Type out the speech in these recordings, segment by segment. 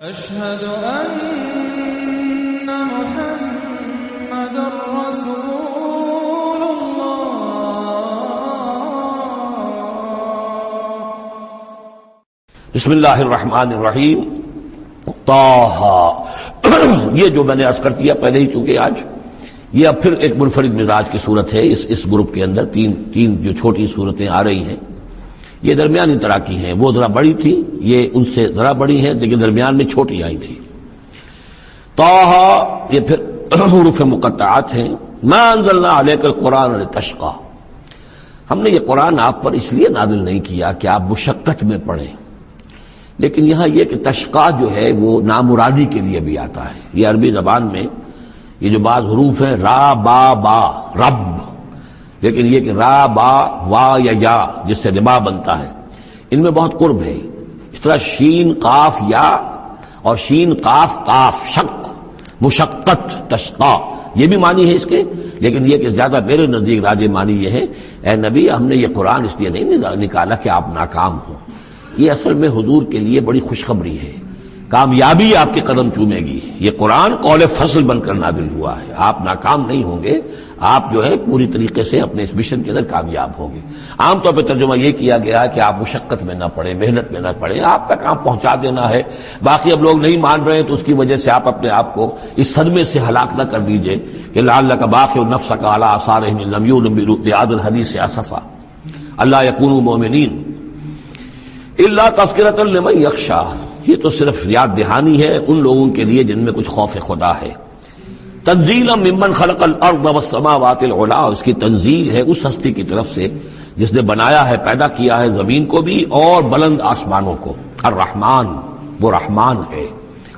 أشهد أن محمد رسول الله۔ بسم اللہ الرحمن الرحیم۔ طٰہٰ، یہ جو میں نے عرض کر دیا پہلے ہی، چونکہ آج یہ اب پھر ایک منفرد مزاج کی صورت ہے۔ اس گروپ کے اندر تین جو چھوٹی صورتیں آ رہی ہیں، یہ درمیانی طرح کی ہیں۔ وہ ذرا بڑی تھی، یہ ان سے ذرا بڑی ہیں، لیکن درمیان میں چھوٹی آئی تھی۔ طٰہٰ، یہ پھر حروف مقطعات ہیں۔ ما انزلنا علیک القرآن لتشقیٰ، ہم نے یہ قرآن آپ پر اس لیے نازل نہیں کیا کہ آپ مشقت میں پڑھیں، لیکن یہاں یہ کہ تشقیٰ جو ہے وہ نامرادی کے لیے بھی آتا ہے۔ یہ عربی زبان میں یہ جو بعض حروف ہیں، را با با، رب، لیکن یہ کہ را با وا یا جس سے ربا بنتا ہے، ان میں بہت قرب ہے۔ اس طرح شین قاف یا اور شین قاف قاف شق، مشقت، تشقیٰ، یہ بھی معنی ہے اس کے، لیکن یہ کہ زیادہ میرے نزدیک راجح معنی یہ ہے، اے نبی ہم نے یہ قرآن اس لیے نہیں نکالا کہ آپ ناکام ہوں، یہ اصل میں حضور کے لیے بڑی خوشخبری ہے، کامیابی آپ کے قدم چومے گی۔ یہ قرآن قول فصل بن کر نازل ہوا ہے، آپ ناکام نہیں ہوں گے، آپ جو ہے پوری طریقے سے اپنے اس مشن کے اندر کامیاب ہوں گے۔ عام طور پہ ترجمہ یہ کیا گیا کہ آپ مشقت میں نہ پڑیں، محنت میں نہ پڑیں، آپ کا کام پہنچا دینا ہے، باقی اب لوگ نہیں مان رہے ہیں تو اس کی وجہ سے آپ اپنے آپ کو اس صدمے سے ہلاک نہ کر دیجئے کہ لعلک باخع نفسک علی آثارہم ان لم یؤمنوا بہذا الحدیث اسفا الا یکونوا مؤمنین الا تذکرۃ لمن یخشی، یہ تو صرف یاد دہانی ہے ان لوگوں کے لیے جن میں کچھ خوف خدا ہے۔ تنزیلا ممن خلق الارض والسماوات العلی، اس کی تنزیل ہے اس ہستی کی طرف سے جس نے بنایا ہے، پیدا کیا ہے زمین کو بھی اور بلند آسمانوں کو۔ الرحمن، وہ رحمان ہے۔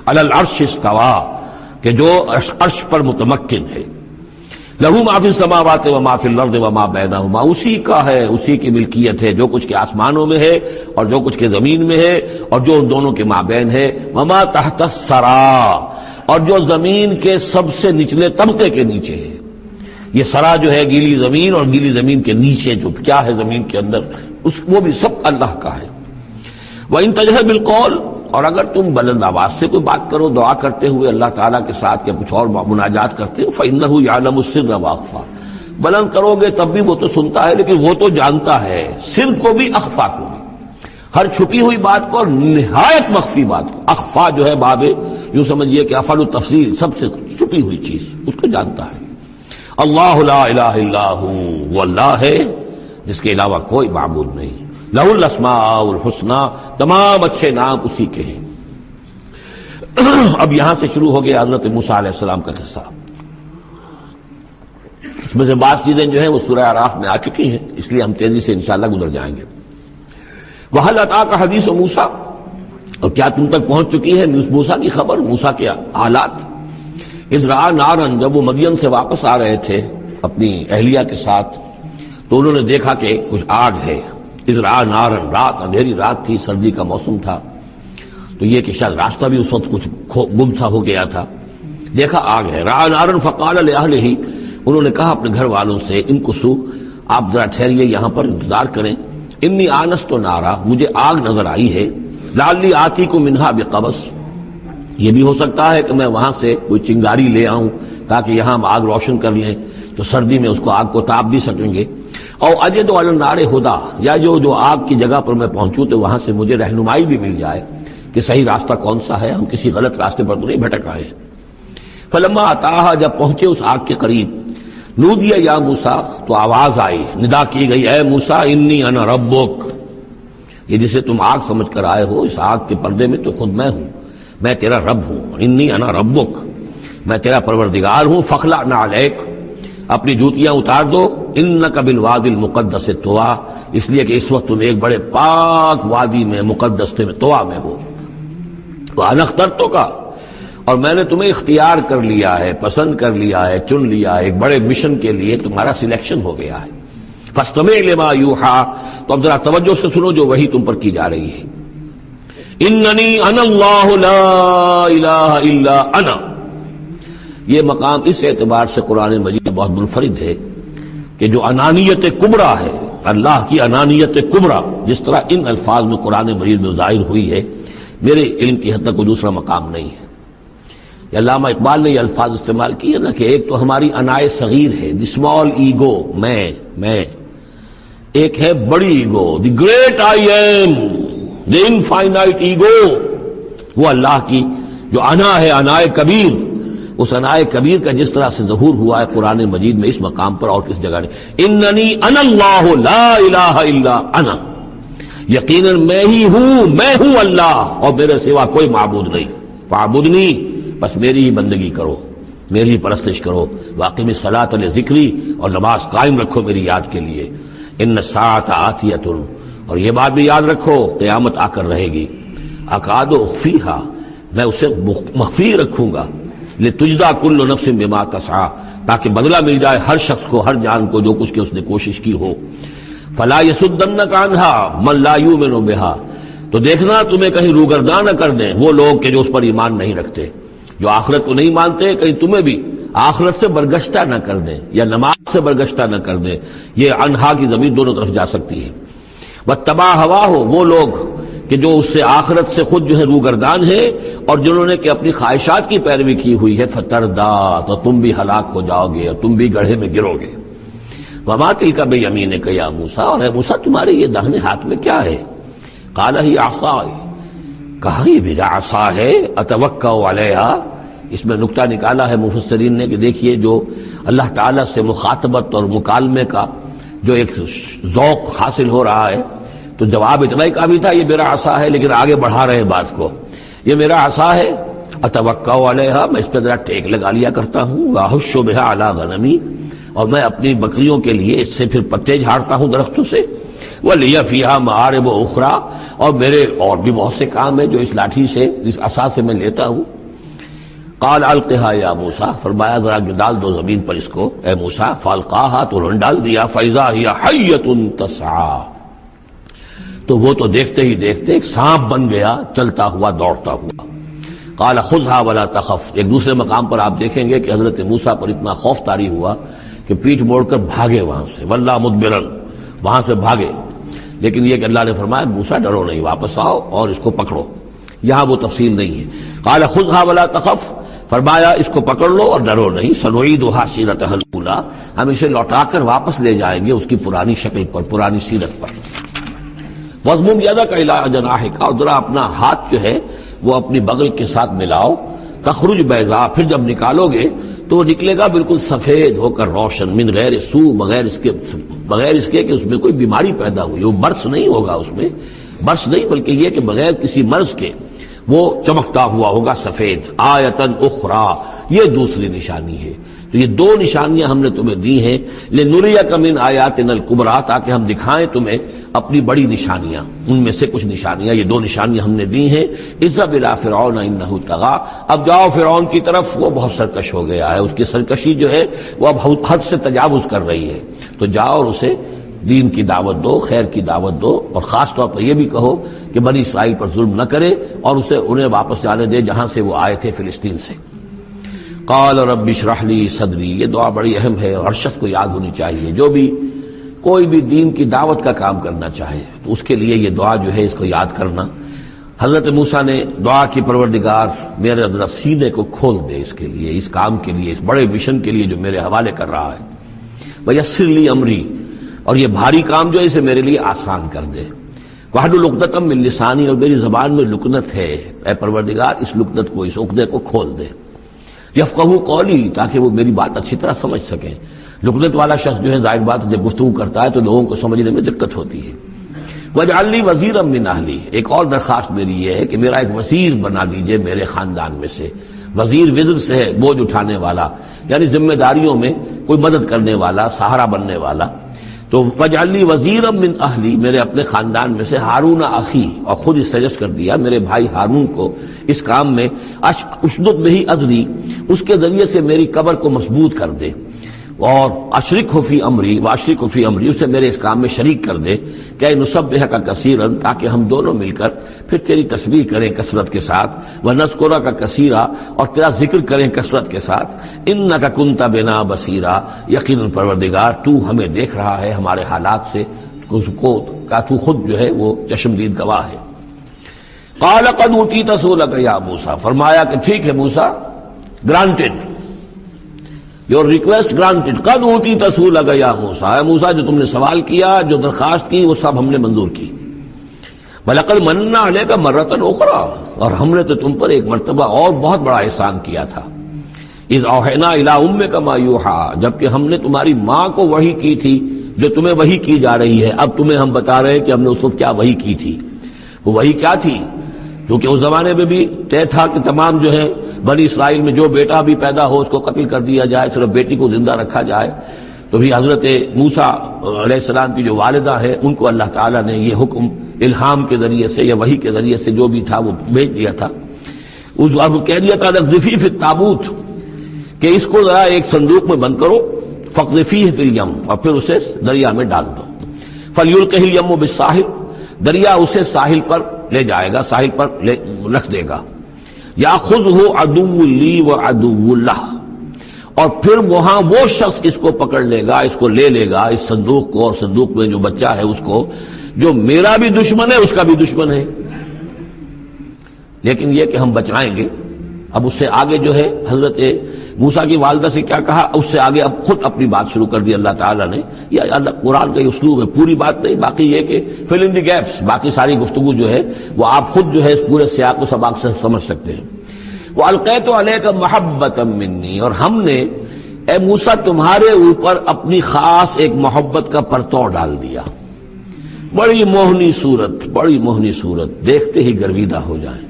علی العرش استویٰ، کہ جو عرش پر متمکن ہے۔ لہ ما فی السماوات وما فی الارض وما بینہما، اسی کا ہے، اسی کی ملکیت ہے جو کچھ کے آسمانوں میں ہے اور جو کچھ کے زمین میں ہے اور جو ان دونوں کے مابین ہے۔ وما تحت الثریٰ، اور جو زمین کے سب سے نچلے طبقے کے نیچے ہے۔ یہ سرا جو ہے گیلی زمین، اور گیلی زمین کے نیچے جو کیا ہے زمین کے اندر، وہ بھی سب اللہ کا ہے۔ وَإِن تَجْهَرْ بِالْقَوْلِ، اور اگر تم بلند آواز سے کوئی بات کرو دعا کرتے ہوئے اللہ تعالیٰ کے ساتھ یا کچھ اور مناجات کرتے ہو، فَإِنَّهُ يَعْلَمُ السِّرَّ وَأَخْفَى، بلند کرو گے تب بھی وہ تو سنتا ہے، لیکن وہ تو جانتا ہے سر کو بھی اخفا کو بھی، ہر چھپی ہوئی بات کو اور نہایت مخفی بات کو۔ اخفا جو ہے باب یوں سمجھیے کہ افعل التفصیل، سب سے چھپی ہوئی چیز اس کو جانتا ہے۔ اللہ لا الہ الا ہو، وہ اللہ ہے جس کے علاوہ کوئی معبود نہیں۔ لہ الاسماء الحسنی، تمام اچھے نام اسی کے ہیں۔ اب یہاں سے شروع ہو گیا حضرت موسیٰ علیہ السلام کا قصہ۔ اس میں سے بعض چیزیں جو ہیں وہ سورہ اعراف میں آ چکی ہیں، اس لیے ہم تیزی سے انشاءاللہ گزر جائیں گے۔ وَهَلْ أَتَاكَ حَدِيثُ مُوسَىٰ، اور کیا تم تک پہنچ چکی ہے موسیٰ کی خبر، موسیٰ کے حالات۔ اذ رأى نارا، جب وہ مدین سے واپس آ رہے تھے اپنی اہلیہ کے ساتھ تو انہوں نے دیکھا کہ کچھ آگ ہے۔ اذ رأى نارا، رات، اندھیری رات تھی، سردی کا موسم تھا، تو یہ کہ شاید راستہ بھی اس وقت کچھ گم سا ہو گیا تھا۔ دیکھا آگ ہے۔ رأى نارا فقال لأهله، انہوں نے کہا اپنے گھر والوں سے، امکثوا، آپ ذرا ٹھہریے یہاں پر انتظار کریں، انی آنست نارا، مجھے آگ نظر آئی ہے، لعلی آتیکم منہا بقبس، یہ بھی ہو سکتا ہے کہ میں وہاں سے کوئی چنگاری لے آؤں تاکہ یہاں ہم آگ روشن کر لیں تو سردی میں اس کو آگ کو تاپ بھی سکیں گے، او اجد علی النار ہدی، یا جو آگ کی جگہ پر میں پہنچوں تو وہاں سے مجھے رہنمائی بھی مل جائے کہ صحیح راستہ کون سا ہے، ہم کسی غلط راستے پر تو نہیں بھٹک آئے ہیں۔ فلما اتاہا، جب پہنچے اس آگ کے قریب، نودی یا موسیٰ، تو آواز آئی، ندا کی گئی، اے موسیٰ انی انا ربک، یہ جسے تم آگ سمجھ کر آئے ہو، اس آگ کے پردے میں تو خود میں ہوں، میں تیرا رب ہوں، انی انا ربک، میں تیرا پروردگار ہوں، فاخلع نعلیک، اپنی جوتیاں اتار دو، انک بالوادی المقدس طویٰ، اس لیے کہ اس وقت تم ایک بڑے پاک وادی میں، مقدس میں، طویٰ میں ہو، وانا اخترتک، اور میں نے تمہیں اختیار کر لیا ہے، پسند کر لیا ہے، چن لیا ہے، ایک بڑے مشن کے لیے تمہارا سلیکشن ہو گیا ہے۔ فاستمع لما یوحیٰ، تو اب ذرا توجہ سے سنو جو وحی تم پر کی جا رہی ہے۔ اننی انا اللہ لا الہ الا انا، یہ مقام اس اعتبار سے قرآن مجید بہت منفرد ہے کہ جو انانیت کبریٰ ہے، اللہ کی انانیت کبریٰ جس طرح ان الفاظ میں قرآن مجید میں ظاہر ہوئی ہے، میرے علم کی حد تک کوئی دوسرا مقام نہیں ہے. علامہ اقبال نے یہ الفاظ استعمال کیے نا کہ ایک تو ہماری انائے صغیر ہے، دی اسمال ایگو، میں، ایک ہے بڑی ego, the great I am, the infinite ego. وہ اللہ کی جو انا ہے، انائے کبیر، اس انائے کبیر کا جس طرح سے ظہور ہوا ہے قرآن مجید میں اس مقام پر اور کس جگہ نہیں. اننی انا اللہ لا الہ الا انا، یقیناً میں ہی ہوں اللہ اور میرے سوا کوئی معبود نہیں. فاعبدنی، بس میری ہی بندگی کرو، میری ہی پرستش کرو. واقعی الصلاۃ لذکری، اور نماز قائم رکھو میری یاد کے لیے. ان الساعۃ آتیۃ، اور یہ بات بھی یاد رکھو قیامت آ کر رہے گی. اکاد اخفیھا، میں اسے مخفی رکھوں گا. لتجزا کل نفس بما تسعی، تاکہ بدلہ مل جائے ہر شخص کو، ہر جان کو جو کچھ کہ اس نے کوشش کی ہو. فلا یصدنک عنہا من لا یؤمن بہا، تو دیکھنا تمہیں کہیں روگرداں نہ کر دیں وہ لوگ کہ جو اس پر ایمان نہیں رکھتے، جو آخرت کو نہیں مانتے، کہیں تمہیں بھی آخرت سے برگشتہ نہ کر دیں یا نماز سے برگشتہ نہ کر دیں. یہ عنہا کی ضمیر دونوں طرف جا سکتی ہے. واتبع ہواہ، وہ لوگ کہ جو اس سے آخرت سے خود جو ہے روگردان ہے اور جنہوں نے کہ اپنی خواہشات کی پیروی کی ہوئی ہے. فتردا، تو تم بھی ہلاک ہو جاؤ گے اور تم بھی گڑھے میں گرو گے. وما تلک بیمینک یا موسیٰ، اور اے موسیٰ تمہارے یہ داہنے ہاتھ میں کیا ہے؟ قال ہی عصائی، کہا یہ میرا عصا ہے. اتوکأ علیہا، اس میں نکتہ نکالا ہے مفسرین نے کہ دیکھیے جو اللہ تعالیٰ سے مخاطبت اور مکالمے کا جو ایک ذوق حاصل ہو رہا ہے تو جواب اتنا ہی کافی تھا یہ میرا عصا ہے، لیکن آگے بڑھا رہے ہیں بات کو. یہ میرا عصا ہے، اتوکأ علیہا، میں اس پہ ذرا ٹیک لگا لیا کرتا ہوں. واحش بہا علی غنمی، اور میں اپنی بکریوں کے لیے اس سے پھر پتے جھاڑتا ہوں درختوں سے. وَلِيَ فِيهَا مَآرِبُ أُخْرَى، اور میرے اور بھی بہت سے کام ہیں جو اس لاٹھی سے، اس عصا سے میں لیتا ہوں. قال القها یا موسیٰ، فرمایا ذرا ڈال دو زمین پر اس کو اے موسیٰ. فالقاها، تو انہوں نے ڈال دیا. فَإِذَا هِيَ حَيَّةٌ تَسْعَىٰ، تو وہ تو دیکھتے ہی دیکھتے ایک سانپ بن گیا، چلتا ہوا دوڑتا ہوا. قال خذها ولا تخف، ایک دوسرے مقام پر آپ دیکھیں گے کہ حضرت موسیٰ پر اتنا خوف طاری ہوا کہ پیٹھ موڑ کر بھاگے وہاں سے. وَلَّا مُدْبِرًا، وہاں سے بھاگے. لیکن یہ کہ اللہ نے فرمایا موسیٰ ڈرو نہیں، واپس آؤ اور اس کو پکڑو. یہاں وہ تفصیل نہیں ہے. قال خذها ولا تخف، فرمایا اس کو پکڑ لو اور ڈرو نہیں. سنعیدها سیرتها الاولى، ہم اسے لوٹا کر واپس لے جائیں گے اس کی پرانی شکل پر، پرانی سیرت پر. وَاضْمُمْ يَدَكَ إِلَىٰ جَنَاحِكَ، اور ذرا اپنا ہاتھ جو ہے وہ اپنی بغل کے ساتھ ملاؤ. تخرج بیضاء، پھر جب نکالو گے تو وہ نکلے گا بالکل سفید ہو کر روشن. من غیر سو، بغیر اس کے کہ اس میں کوئی بیماری پیدا ہوئی. وہ برس نہیں ہوگا، اس میں برس نہیں بلکہ یہ کہ بغیر کسی مرض کے وہ چمکتا ہوا ہوگا سفید. آیتن اخری، یہ دوسری نشانی ہے. تو یہ دو نشانیاں ہم نے تمہیں دی ہیں. لنریک من آیاتنا الکبریٰ، تاکہ ہم دکھائیں تمہیں اپنی بڑی نشانیاں، ان میں سے کچھ نشانیاں. یہ دو نشانیاں ہم نے دی ہیں. اذهب الى فرعون انه طغى، اب جاؤ فرعون کی طرف، وہ بہت سرکش ہو گیا ہے. اس کی سرکشی جو ہے وہ اب حد سے تجاوز کر رہی ہے. تو جاؤ اور اسے دین کی دعوت دو، خیر کی دعوت دو، اور خاص طور پر یہ بھی کہو کہ بنی اسرائیل پر ظلم نہ کرے اور اسے انہیں واپس جانے دے جہاں سے وہ آئے تھے، فلسطین سے. قال رب اشرح لی صدری، یہ دعا بڑی اہم ہے اور ہر شخص کو یاد ہونی چاہیے. جو بھی کوئی بھی دین کی دعوت کا کام کرنا چاہے تو اس کے لیے یہ دعا جو ہے اس کو یاد کرنا. حضرت موسیٰ نے دعا کی پروردگار میرے ذرا سینے کو کھول دے اس کے لیے، اس کام کے لیے، اس بڑے مشن کے لیے جو میرے حوالے کر رہا ہے. ویسر لی امری، اور یہ بھاری کام جو ہے اسے میرے لیے آسان کر دے. واحلل عقدۃ من لسانی، اور میری زبان میں لکنت ہے، اے پروردگار اس لکنت کو، اس عقدے کو کھول دے. یفقہوا قولی، تاکہ وہ میری بات اچھی طرح سمجھ سکیں. لکنت والا شخص جو ہے ظاہر بات جب گفتگو کرتا ہے تو لوگوں کو سمجھنے میں دقت ہوتی ہے. واجعل لی وزیرا من اہلی، ایک اور درخواست میری یہ ہے کہ میرا ایک وزیر بنا دیجئے میرے خاندان میں سے. وزیر وزر سے ہے بوجھ اٹھانے والا، یعنی ذمہ داریوں میں کوئی مدد کرنے والا، سہارا بننے والا. تو واجعل لی وزیرا من اہلی، میرے اپنے خاندان میں سے ہارون اخی، اور خود اس سجس کر دیا میرے بھائی ہارون کو اس کام میں. اشدد بہ اذری، اس کے ذریعے سے میری کمر کو مضبوط کر دے. اور اشرکہ فی امری، واشرکہ فی امری، اسے میرے اس کام میں شریک کر دے. کہ نسبحک کثیرا، تاکہ ہم دونوں مل کر پھر تیری تسبیح کریں کثرت کے ساتھ. ونذکرک کثیرا، اور تیرا ذکر کریں کثرت کے ساتھ. انک کنت بنا بصیرا، یقیناً پروردگار تو ہمیں دیکھ رہا ہے ہمارے حالات سے، تو خود جو ہے وہ چشمدید گواہ ہے. قال قد اوتیت سؤلک یا موسیٰ، فرمایا کہ ٹھیک ہے موسیٰ، گرانٹڈ، یور ریکویسٹ گرانٹڈ، قد اوتیت سؤلک یا موسیٰ، اے موسیٰ جو تم نے سوال کیا، جو درخواست کی، وہ سب ہم نے منظور کی۔ وَلَقَدْ مَنَّا عَلَيْكَ مَرَّةً أُخْرَىٰ، اور ہم نے تو تم پر ایک مرتبہ اور بہت بڑا احسان کیا تھا۔ اِذْ أَوْحَيْنَا إِلَىٰ أُمِّكَ مَا يُوحَىٰ، جبکہ ہم نے تمہاری ماں کو وحی کی تھی جو تمہیں وحی کی جا رہی ہے۔ اب تمہیں ہم بتا رہے ہیں کہ ہم نے اس وقت کیا وحی کی تھی۔ وہ وحی کیا تھی؟ کیونکہ اس زمانے میں بھی طے تھا کہ تمام جو ہے بنی اسرائیل میں جو بیٹا بھی پیدا ہو اس کو قتل کر دیا جائے، صرف بیٹی کو زندہ رکھا جائے۔ تو بھی حضرت موسیٰ علیہ السلام کی جو والدہ ہے ان کو اللہ تعالیٰ نے یہ حکم الہام کے ذریعے سے یا وحی کے ذریعے سے جو بھی تھا وہ بھیج دیا تھا۔ اب کہہ دیا تھا اقذفیہ فی التابوت، کہ اس کو ذرا ایک صندوق میں بند کرو، فاقذفیہ فی الیم، اور پھر اسے دریا میں ڈال دو۔ فلیلقہ الیم بالساحل، دریا اسے ساحل پر لے جائے گا، ساحل پر رکھ دے گا۔ یاخذہ عدو لی وعدو لہ، اور پھر وہاں وہ شخص اس کو پکڑ لے گا، اس کو لے لے گا، اس صندوق کو، اور صندوق میں جو بچہ ہے اس کو، جو میرا بھی دشمن ہے اس کا بھی دشمن ہے۔ لیکن یہ کہ ہم بچائیں گے۔ اب اس سے آگے جو ہے حضرت موسیٰ کی والدہ سے کیا کہا، اس سے آگے اب خود اپنی بات شروع کر دی اللہ تعالیٰ نے۔ یہ اللہ قرآن کا اسلوب ہے، پوری بات نہیں، باقی یہ کہ فل ان دی گیپس، باقی ساری گفتگو جو ہے وہ آپ خود جو ہے اس پورے سیاق و سباق سے سمجھ سکتے ہیں۔ وَأَلْقَيْتُ عَلَيْكَ مَحَبَّةً مِّنِّي، اور ہم نے اے موسیٰ تمہارے اوپر اپنی خاص ایک محبت کا پرتو ڈال دیا۔ بڑی موہنی صورت، بڑی موہنی صورت، دیکھتے ہی گرویدہ ہو جائیں۔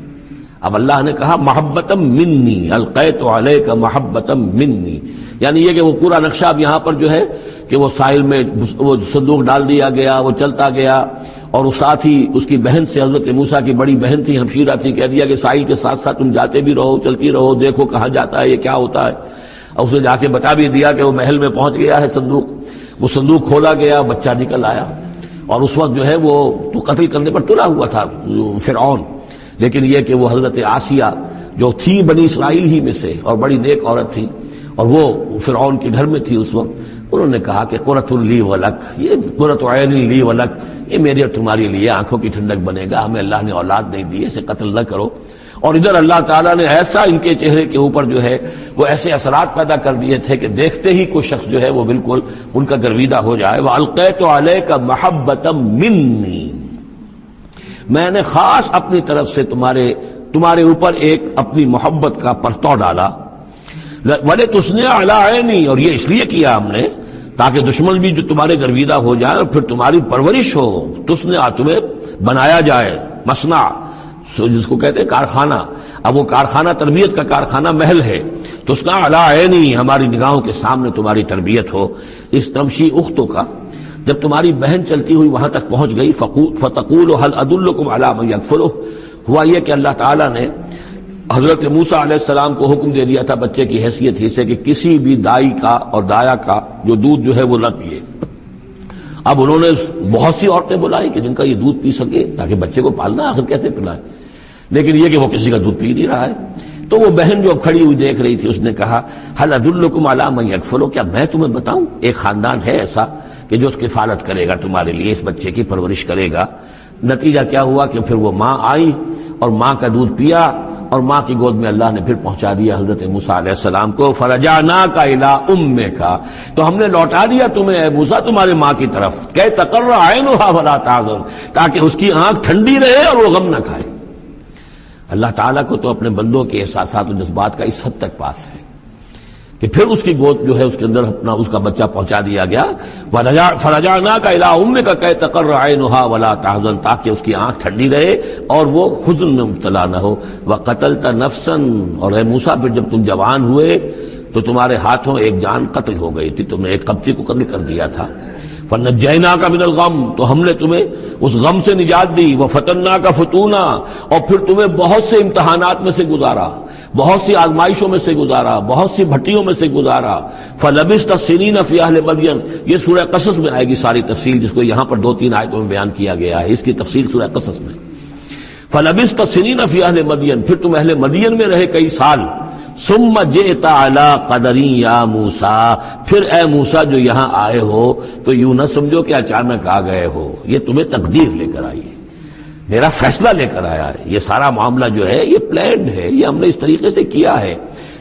اب اللہ نے کہا محبتم منی، القیت علیک محبتم منی، یعنی یہ کہ وہ پورا نقشہ اب یہاں پر جو ہے کہ وہ ساحل میں وہ صندوق ڈال دیا گیا، وہ چلتا گیا، اور اس ساتھ ہی اس کی بہن سے، حضرت موسیٰ کی بڑی بہن تھی ہمشیرہ تھی، کہہ دیا کہ ساحل کے ساتھ ساتھ تم جاتے بھی رہو، چلتی رہو، دیکھو کہاں جاتا ہے، یہ کیا ہوتا ہے۔ اور اسے جا کے بتا بھی دیا کہ وہ محل میں پہنچ گیا ہے صندوق۔ وہ صندوق کھولا گیا، بچہ نکل آیا، اور اس وقت جو ہے وہ تو قتل کرنے پر تلا ہوا تھا فرعون، لیکن یہ کہ وہ حضرت آسیہ جو تھی بنی اسرائیل ہی میں سے اور بڑی نیک عورت تھی، اور وہ فرعون کے گھر میں تھی اس وقت، انہوں نے کہا کہ قرۃ لی ولک، یہ قرۃ عین لی ولک، یہ میری اور تمہاری لیے آنکھوں کی ٹھنڈک بنے گا، ہمیں اللہ نے اولاد نہیں دی، اسے قتل نہ کرو۔ اور ادھر اللہ تعالیٰ نے ایسا ان کے چہرے کے اوپر جو ہے وہ ایسے اثرات پیدا کر دیے تھے کہ دیکھتے ہی کوئی شخص جو ہے وہ بالکل ان کا گرویدہ ہو جائے۔ وَأَلْقَيْتُ عَلَيْكَ مَحَبَّةً مِّنِّي، میں نے خاص اپنی طرف سے تمہارے اوپر ایک اپنی محبت کا پرتو ڈالا۔ وَلِتُصْنِعَ عَلَىٰ عَيْنِي، اور یہ اس لیے کیا ہم نے تاکہ دشمن بھی جو تمہارے گرویدہ ہو جائے اور پھر تمہاری پرورش ہو، تصنع، تمہیں بنایا جائے، مصنع جس کو کہتے ہیں کارخانہ، اب وہ کارخانہ تربیت کا کارخانہ محل ہے۔ تصنع علی عینی، ہماری نگاہوں کے سامنے تمہاری تربیت ہو۔ اس تمشی اختوں کا، جب تمہاری بہن چلتی ہوئی وہاں تک پہنچ گئی، فتقول هل ادلکم علی من یکفلہ، ہوا یہ کہ اللہ تعالیٰ نے حضرت موسیٰ علیہ السلام کو حکم دے دیا تھا بچے کی حیثیت ہی سے کہ کسی بھی دائی کا اور دایا کا جو دودھ جو ہے وہ نہ پیے۔ اب انہوں نے بہت سی عورتیں بلائی کہ جن کا یہ دودھ پی سکے، تاکہ بچے کو پالنا آخر کیسے پلائے، لیکن یہ کہ وہ کسی کا دودھ پی نہیں رہا ہے۔ تو وہ بہن جو اب کھڑی ہوئی دیکھ رہی تھی، اس نے کہا هل ادلکم علی من یکفلہ، کیا میں تمہیں بتاؤں ایک خاندان ہے ایسا کہ جو کفالت کرے گا تمہارے لیے، اس بچے کی پرورش کرے گا۔ نتیجہ کیا ہوا کہ پھر وہ ماں آئی اور ماں کا دودھ پیا، اور ماں کی گود میں اللہ نے پھر پہنچا دیا حضرت موسیٰ علیہ السلام کو۔ فرجعناک الی امک، تو ہم نے لوٹا دیا تمہیں اے موسیٰ تمہارے ماں کی طرف، کہ تقر عینھا ولا تحزن، تاکہ اس کی آنکھ ٹھنڈی رہے اور وہ غم نہ کھائے۔ اللہ تعالیٰ کو تو اپنے بندوں کے احساسات و جذبات کا اس حد تک پاس ہے کہ پھر اس کی گود جو ہے اس کے اندر اپنا اس کا بچہ پہنچا دیا گیا۔ فرجعناک الی امک کہ تقر عینھا ولا تحزن، تاکہ اس کی آنکھ ٹھنڈی رہے اور وہ حزن میں مبتلا نہ ہو۔ وقتلت نفسا، اور اے موسیٰ پھر جب تم جوان ہوئے تو تمہارے ہاتھوں ایک جان قتل ہو گئی تھی، تم نے ایک قبطی کو قتل کر دیا تھا۔ فنجیناک من الغم، تو ہم نے تمہیں اس غم سے نجات دی۔ وفتناک فتونا، اور پھر تمہیں بہت سے امتحانات میں سے گزارا، بہت سی آزمائشوں میں سے گزارا، بہت سی بھٹیوں میں سے گزارا۔ فلبثت سنین فی اہل مدین، یہ سورہ قصص میں آئے گی ساری تفصیل، جس کو یہاں پر 2-3 آیتوں میں بیان کیا گیا ہے، اس کی تفصیل سورہ قصص میں۔ فلبثت سنین فی اہل مدین، پھر تم اہل مدین میں رہے کئی سال۔ ثم جئت علی قدری یا موسیٰ، پھر اے موسیٰ جو یہاں آئے ہو تو یوں نہ سمجھو کہ اچانک آ گئے ہو، یہ تمہیں تقدیر لے کر آئی ہے۔ میرا فیصلہ لے کر آیا ہے. یہ سارا معاملہ جو ہے یہ پلانڈ ہے، یہ ہم نے اس طریقے سے کیا ہے.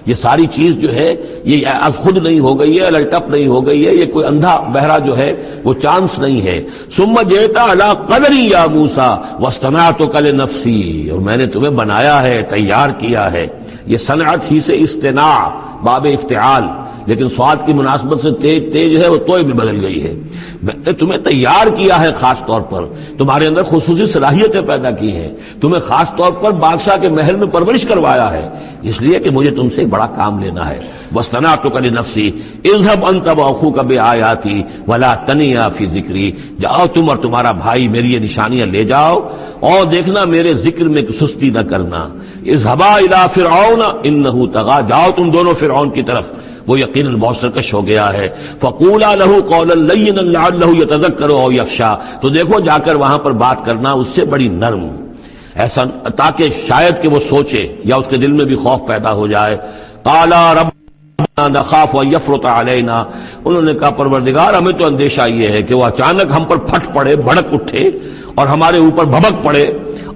یہ ساری چیز جو ہے یہ از خود نہیں ہو گئی ہے، الٹپ نہیں ہو گئی ہے، یہ کوئی اندھا بہرا جو ہے وہ چانس نہیں ہے. ثم جئت علی قدری یا موسیٰ واصطنعتک لنفسی، اور میں نے تمہیں بنایا ہے، تیار کیا ہے. یہ صنعت ہی سے اصطناع باب افتعال، لیکن سواد کی مناسبت سے تیج ہے وہ توئے میں بدل گئی ہے. میں نے تمہیں تیار کیا ہے، خاص طور پر تمہارے اندر خصوصی صلاحیتیں پیدا کی ہیں، تمہیں خاص طور پر بادشاہ کے محل میں پرورش کروایا ہے، اس لیے کہ مجھے تم سے بڑا کام لینا ہے. واصطنعتک لنفسی اذهب انت واخوک بآیاتی ولا تنیا فی ذکری، جاؤ تم اور تمہارا بھائی میری یہ نشانیاں لے جاؤ اور دیکھنا میرے ذکر میں سستی نہ کرنا. اذهبا الی فرعون انه طغى، جاؤ تم دونوں فرعون کی طرف، وہ یقیناً بہت سرکش ہو گیا ہے. فقولا له قولا لینا لعله يتذکر او یخشی، تو دیکھو جا کر وہاں پر بات کرنا اس سے بڑی نرم، ایسا تاکہ شاید کہ وہ سوچے یا اس کے دل میں بھی خوف پیدا ہو جائے. قالا ربنا نخاف ان يفرط علینا، انہوں نے کہا پروردگار ہمیں تو اندیشہ یہ ہے کہ وہ اچانک ہم پر پھٹ پڑے، بھڑک اٹھے اور ہمارے اوپر بھبک پڑے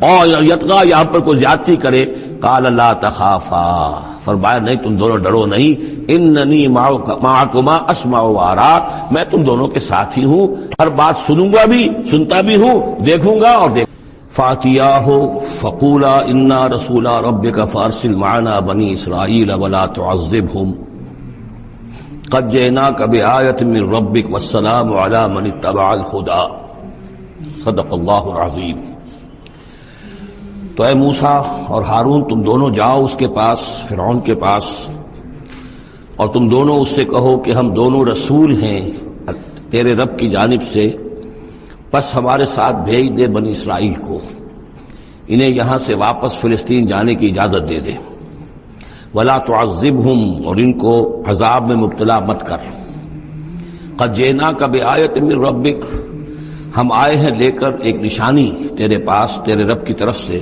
اور یطغى یا ہم پر کوئی زیادتی کرے. قال لا تخافا، فرمایا نہیں تم دونوں ڈرو نہیں، اننی معکما اسمع وارا، میں تم دونوں کے ساتھ ہی ہوں، ہر بات سنوں گا بھی، سنتا بھی ہوں، دیکھوں گا اور فاتیاہ فقولا انا رسول ربک فارسل معنا بنی اسرائیل ولا تعذبهم قد جئناک بآیۃ من ربک والسلام علی من اتبع الہدی. صدق اللہ العظیم. تو اے موسیٰ اور ہارون تم دونوں جاؤ اس کے پاس، فرعون کے پاس، اور تم دونوں اس سے کہو کہ ہم دونوں رسول ہیں تیرے رب کی جانب سے، بس ہمارے ساتھ بھیج دے بنی اسرائیل کو، انہیں یہاں سے واپس فلسطین جانے کی اجازت دے دے. ولا تعذبهم، اور ان کو عذاب میں مبتلا مت کر. قد جئناک بآیۃ من ربک، ہم آئے ہیں لے کر ایک نشانی تیرے پاس تیرے رب کی طرف سے.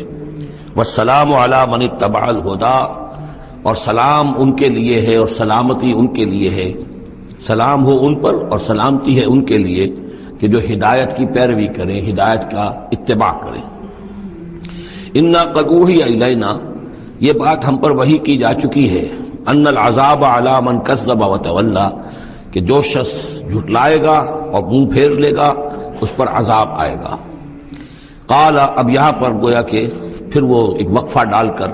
والسلام علی من اتبع الہدی، اور سلام ان کے لیے ہے اور سلامتی ان کے لیے ہے، سلام ہو ان پر اور سلامتی ہے ان کے لیے کہ جو ہدایت کی پیروی کریں، ہدایت کا اتباع کریں. انا قد اوحی الینا، یہ بات ہم پر وحی کی جا چکی ہے، ان العذاب علی من کذب وتولی، کہ جو شخص جھٹلائے گا اور منہ پھیر لے گا اس پر عذاب آئے گا. قال، اب یہاں پر گویا کہ پھر وہ ایک وقفہ ڈال کر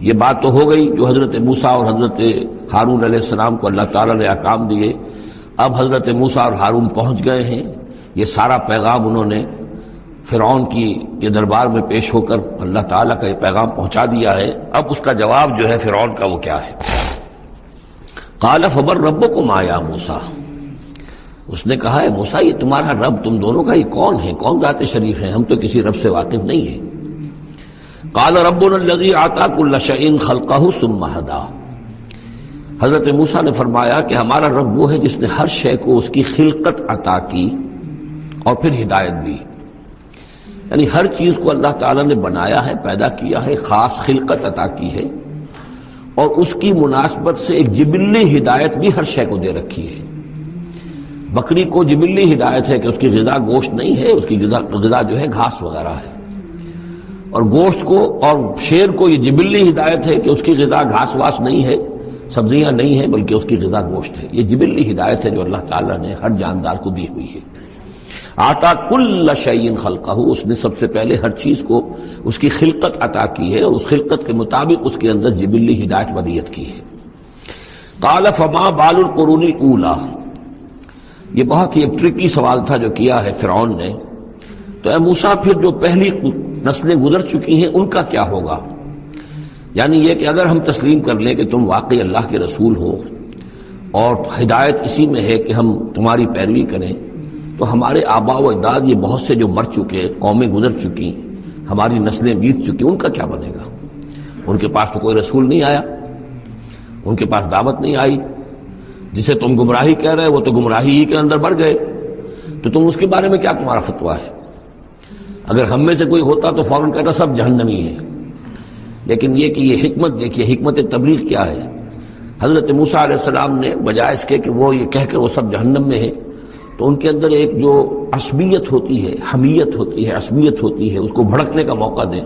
یہ بات تو ہو گئی جو حضرت موسیٰ اور حضرت ہارون علیہ السلام کو اللہ تعالیٰ نے احکام دیے. اب حضرت موسیٰ اور ہارون پہنچ گئے ہیں، یہ سارا پیغام انہوں نے فرعون کے دربار میں پیش ہو کر اللہ تعالیٰ کا یہ پیغام پہنچا دیا ہے. اب اس کا جواب جو ہے فرعون کا وہ کیا ہے. قال فمن ربکم یا موسیٰ، اس نے کہا ہے موسیٰ یہ تمہارا رب تم دونوں کا یہ کون ہے، کون ذات شریف ہے، ہم تو کسی رب سے واقف نہیں ہیں. قال ربنا الذی اعطى كل شيء خلقه ثم هدى، حضرت موسیٰ نے فرمایا کہ ہمارا رب وہ ہے جس نے ہر شے کو اس کی خلقت عطا کی اور پھر ہدایت دی. یعنی ہر چیز کو اللہ تعالیٰ نے بنایا ہے، پیدا کیا ہے، خاص خلقت عطا کی ہے، اور اس کی مناسبت سے ایک جبلی ہدایت بھی ہر شے کو دے رکھی ہے. بکری کو جبلی ہدایت ہے کہ اس کی غذا گوشت نہیں ہے، اس کی غذا جو ہے گھاس وغیرہ ہے، اور گوشت کو اور شیر کو یہ جبلی ہدایت ہے کہ اس کی غذا گھاس واس نہیں ہے، سبزیاں نہیں ہیں، بلکہ اس کی غذا گوشت ہے. یہ جبلی ہدایت ہے جو اللہ تعالیٰ نے ہر جاندار کو دی ہوئی ہے. آتا کل شیء خلقہ، اس نے سب سے پہلے ہر چیز کو اس کی خلقت عطا کی ہے اور اس خلقت کے مطابق اس کے اندر جبلی ہدایت ودیت کی ہے. قال فما بال القرون الاولی، یہ بہت ہی ایک ٹرکی سوال تھا جو کیا ہے فرعون نے. تو اے موسیٰ پھر جو پہلی نسلیں گزر چکی ہیں ان کا کیا ہوگا؟ یعنی یہ کہ اگر ہم تسلیم کر لیں کہ تم واقعی اللہ کے رسول ہو اور ہدایت اسی میں ہے کہ ہم تمہاری پیروی کریں، تو ہمارے آباء و اجداد یہ بہت سے جو مر چکے، قومیں گزر چکی، ہماری نسلیں بیت چکی، ان کا کیا بنے گا؟ ان کے پاس تو کوئی رسول نہیں آیا، ان کے پاس دعوت نہیں آئی. جسے تم گمراہی کہہ رہے وہ تو گمراہی ہی کے اندر بڑھ گئے، تو تم اس کے بارے میں کیا تمہارا فتویٰ ہے؟ اگر ہم میں سے کوئی ہوتا تو فوراً کہتا سب جہنمی ہیں. لیکن یہ کہ یہ حکمت دیکھیے، حکمت تبلیغ کیا ہے. حضرت موسیٰ علیہ السلام نے بجائے اس کے کہ وہ یہ کہہ کر وہ سب جہنم میں ہیں، تو ان کے اندر ایک جو عصبیت ہوتی ہے، حمیت ہوتی ہے، عصبیت ہوتی ہے، اس کو بھڑکنے کا موقع دیں۔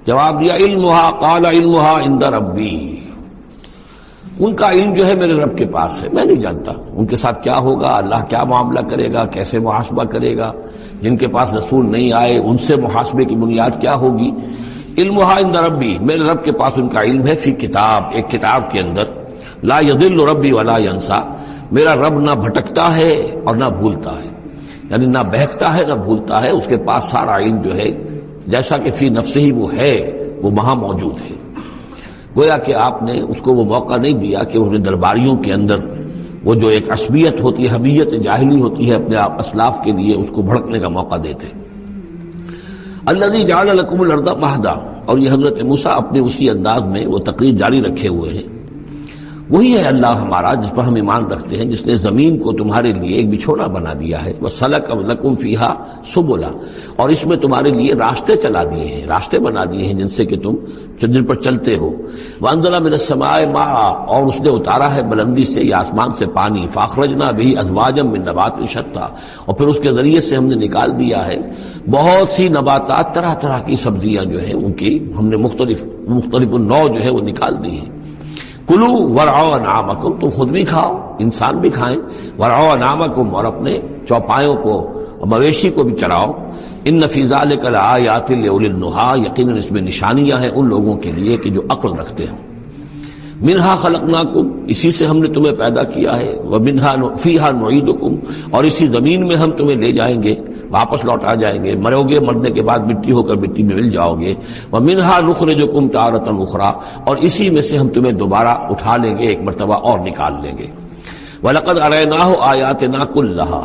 جواب دیا علمھا قال علمھا عند ربی، ان کا علم جو ہے میرے رب کے پاس ہے، میں نہیں جانتا ان کے ساتھ کیا ہوگا، اللہ کیا معاملہ کرے گا، کیسے محاسبہ کرے گا، جن کے پاس رسول نہیں آئے ان سے محاسبے کی بنیاد کیا ہوگی۔ علمھا عند ربی، میرے رب کے پاس ان کا علم ہے، فی کتاب، ایک کتاب کے اندر، لا یضل ربی ولا ینسا، میرا رب نہ بھٹکتا ہے اور نہ بھولتا ہے، یعنی نہ بہکتا ہے نہ بھولتا ہے، اس کے پاس سارا علم جو ہے جیسا کہ فی نفسہ ہی وہ ہے، وہ وہاں موجود ہے۔ گویا کہ آپ نے اس کو وہ موقع نہیں دیا کہ وہ اپنے درباریوں کے اندر وہ جو ایک عصبیت ہوتی ہے، حمیت جاہلی ہوتی ہے اپنے اسلاف کے لیے، اس کو بھڑکنے کا موقع دیتے۔ الذی جعل لکم الارض مہدا، اور یہ حضرت موسیٰ اپنے اسی انداز میں وہ تقریر جاری رکھے ہوئے ہیں، وہی ہے اللہ ہمارا جس پر ہم ایمان رکھتے ہیں، جس نے زمین کو تمہارے لیے ایک بچھونا بنا دیا ہے، وَسَلَكَ لَكُمْ فِيهَا سُبُلًا، اور اس میں تمہارے لیے راستے چلا دیے ہیں، راستے بنا دیے ہیں جن سے کہ تم جن پر چلتے ہو۔ وَأَنزَلَ مِنَ السَّمَاءِ مَاءً، اور اس نے اتارا ہے بلندی سے یا آسمان سے پانی، فَأَخْرَجْنَا بِهِ أَزْوَاجًا مِّن نَبَاتٍ شَتَّىٰ، اور پھر اس کے ذریعے سے ہم نے نکال دیا ہے بہت سی نباتات، طرح طرح کی سبزیاں جو ہیں ان کی ہم نے مختلف نوع جو ہے وہ نکال دی ہیں۔ کلو ورعوا انعامکم، تم خود بھی کھاؤ، انسان بھی کھائیں، ورعوا انعامکم، اور اپنے چوپایوں کو اور مویشی کو بھی چراؤ۔ ان فی ذلک لآیات لأولی النہی، یقیناً اس میں نشانیاں ہیں ان لوگوں کے لیے کہ جو عقل رکھتے ہیں۔ منہا خلقناکم، اسی سے ہم نے تمہیں پیدا کیا ہے، ومنہا فیہا نعیدکم، اور اسی زمین میں ہم تمہیں لے جائیں گے، واپس لوٹا جائیں گے، مرو گے، مرنے کے بعد مٹی ہو کر مٹی میں مل جاؤ گے۔ ومنہا نخرجکم تارۃ اخری، اور اسی میں سے ہم تمہیں دوبارہ اٹھا لیں گے، ایک مرتبہ اور نکال لیں گے۔ وَلَقَدْ أَرَيْنَاهُ آيَاتِنَا كُلَّهَا،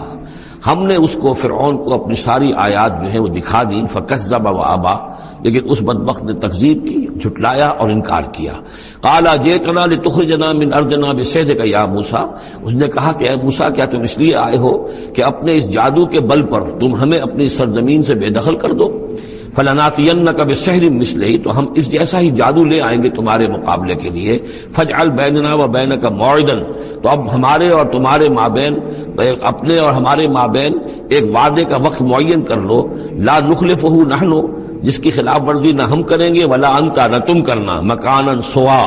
ہم نے اس کو فرعون کو اپنی ساری آیات جو ہیں وہ دکھا دی، فَكَذَّبَ وَأَبَى، لیکن اس بدبخت نے تکذیب کی، جھٹلایا اور انکار کیا۔ قَالَ جِئْتَنَا لِتُخْرِجَنَا مِنْ أَرْضِنَا بِسِحْرِكَ يَا موسیٰ، اس نے کہا کہ اے موسیٰ کیا تم اس لیے آئے ہو کہ اپنے اس جادو کے بل پر تم ہمیں اپنی سرزمین سے بے دخل کر دو؟ فَلَنَأْتِيَنَّكَ بِسِحْرٍ مِّثْلِهِ، تو ہم اس جیسا ہی جادو لے آئیں گے تمہارے مقابلے کے لیے۔ فَاجْعَلْ بَيْنَنَا وَبَيْنَكَ مَوْعِدًا، تو اب ہمارے اور تمہارے مابین، اپنے اور ہمارے مابین ایک وعدے کا وقت معین کر لو، لا نخلفہ نحن، جس کی خلاف ورزی نہ ہم کریں گے، ولا انت، نہ تم کرنا، مکانا سوا،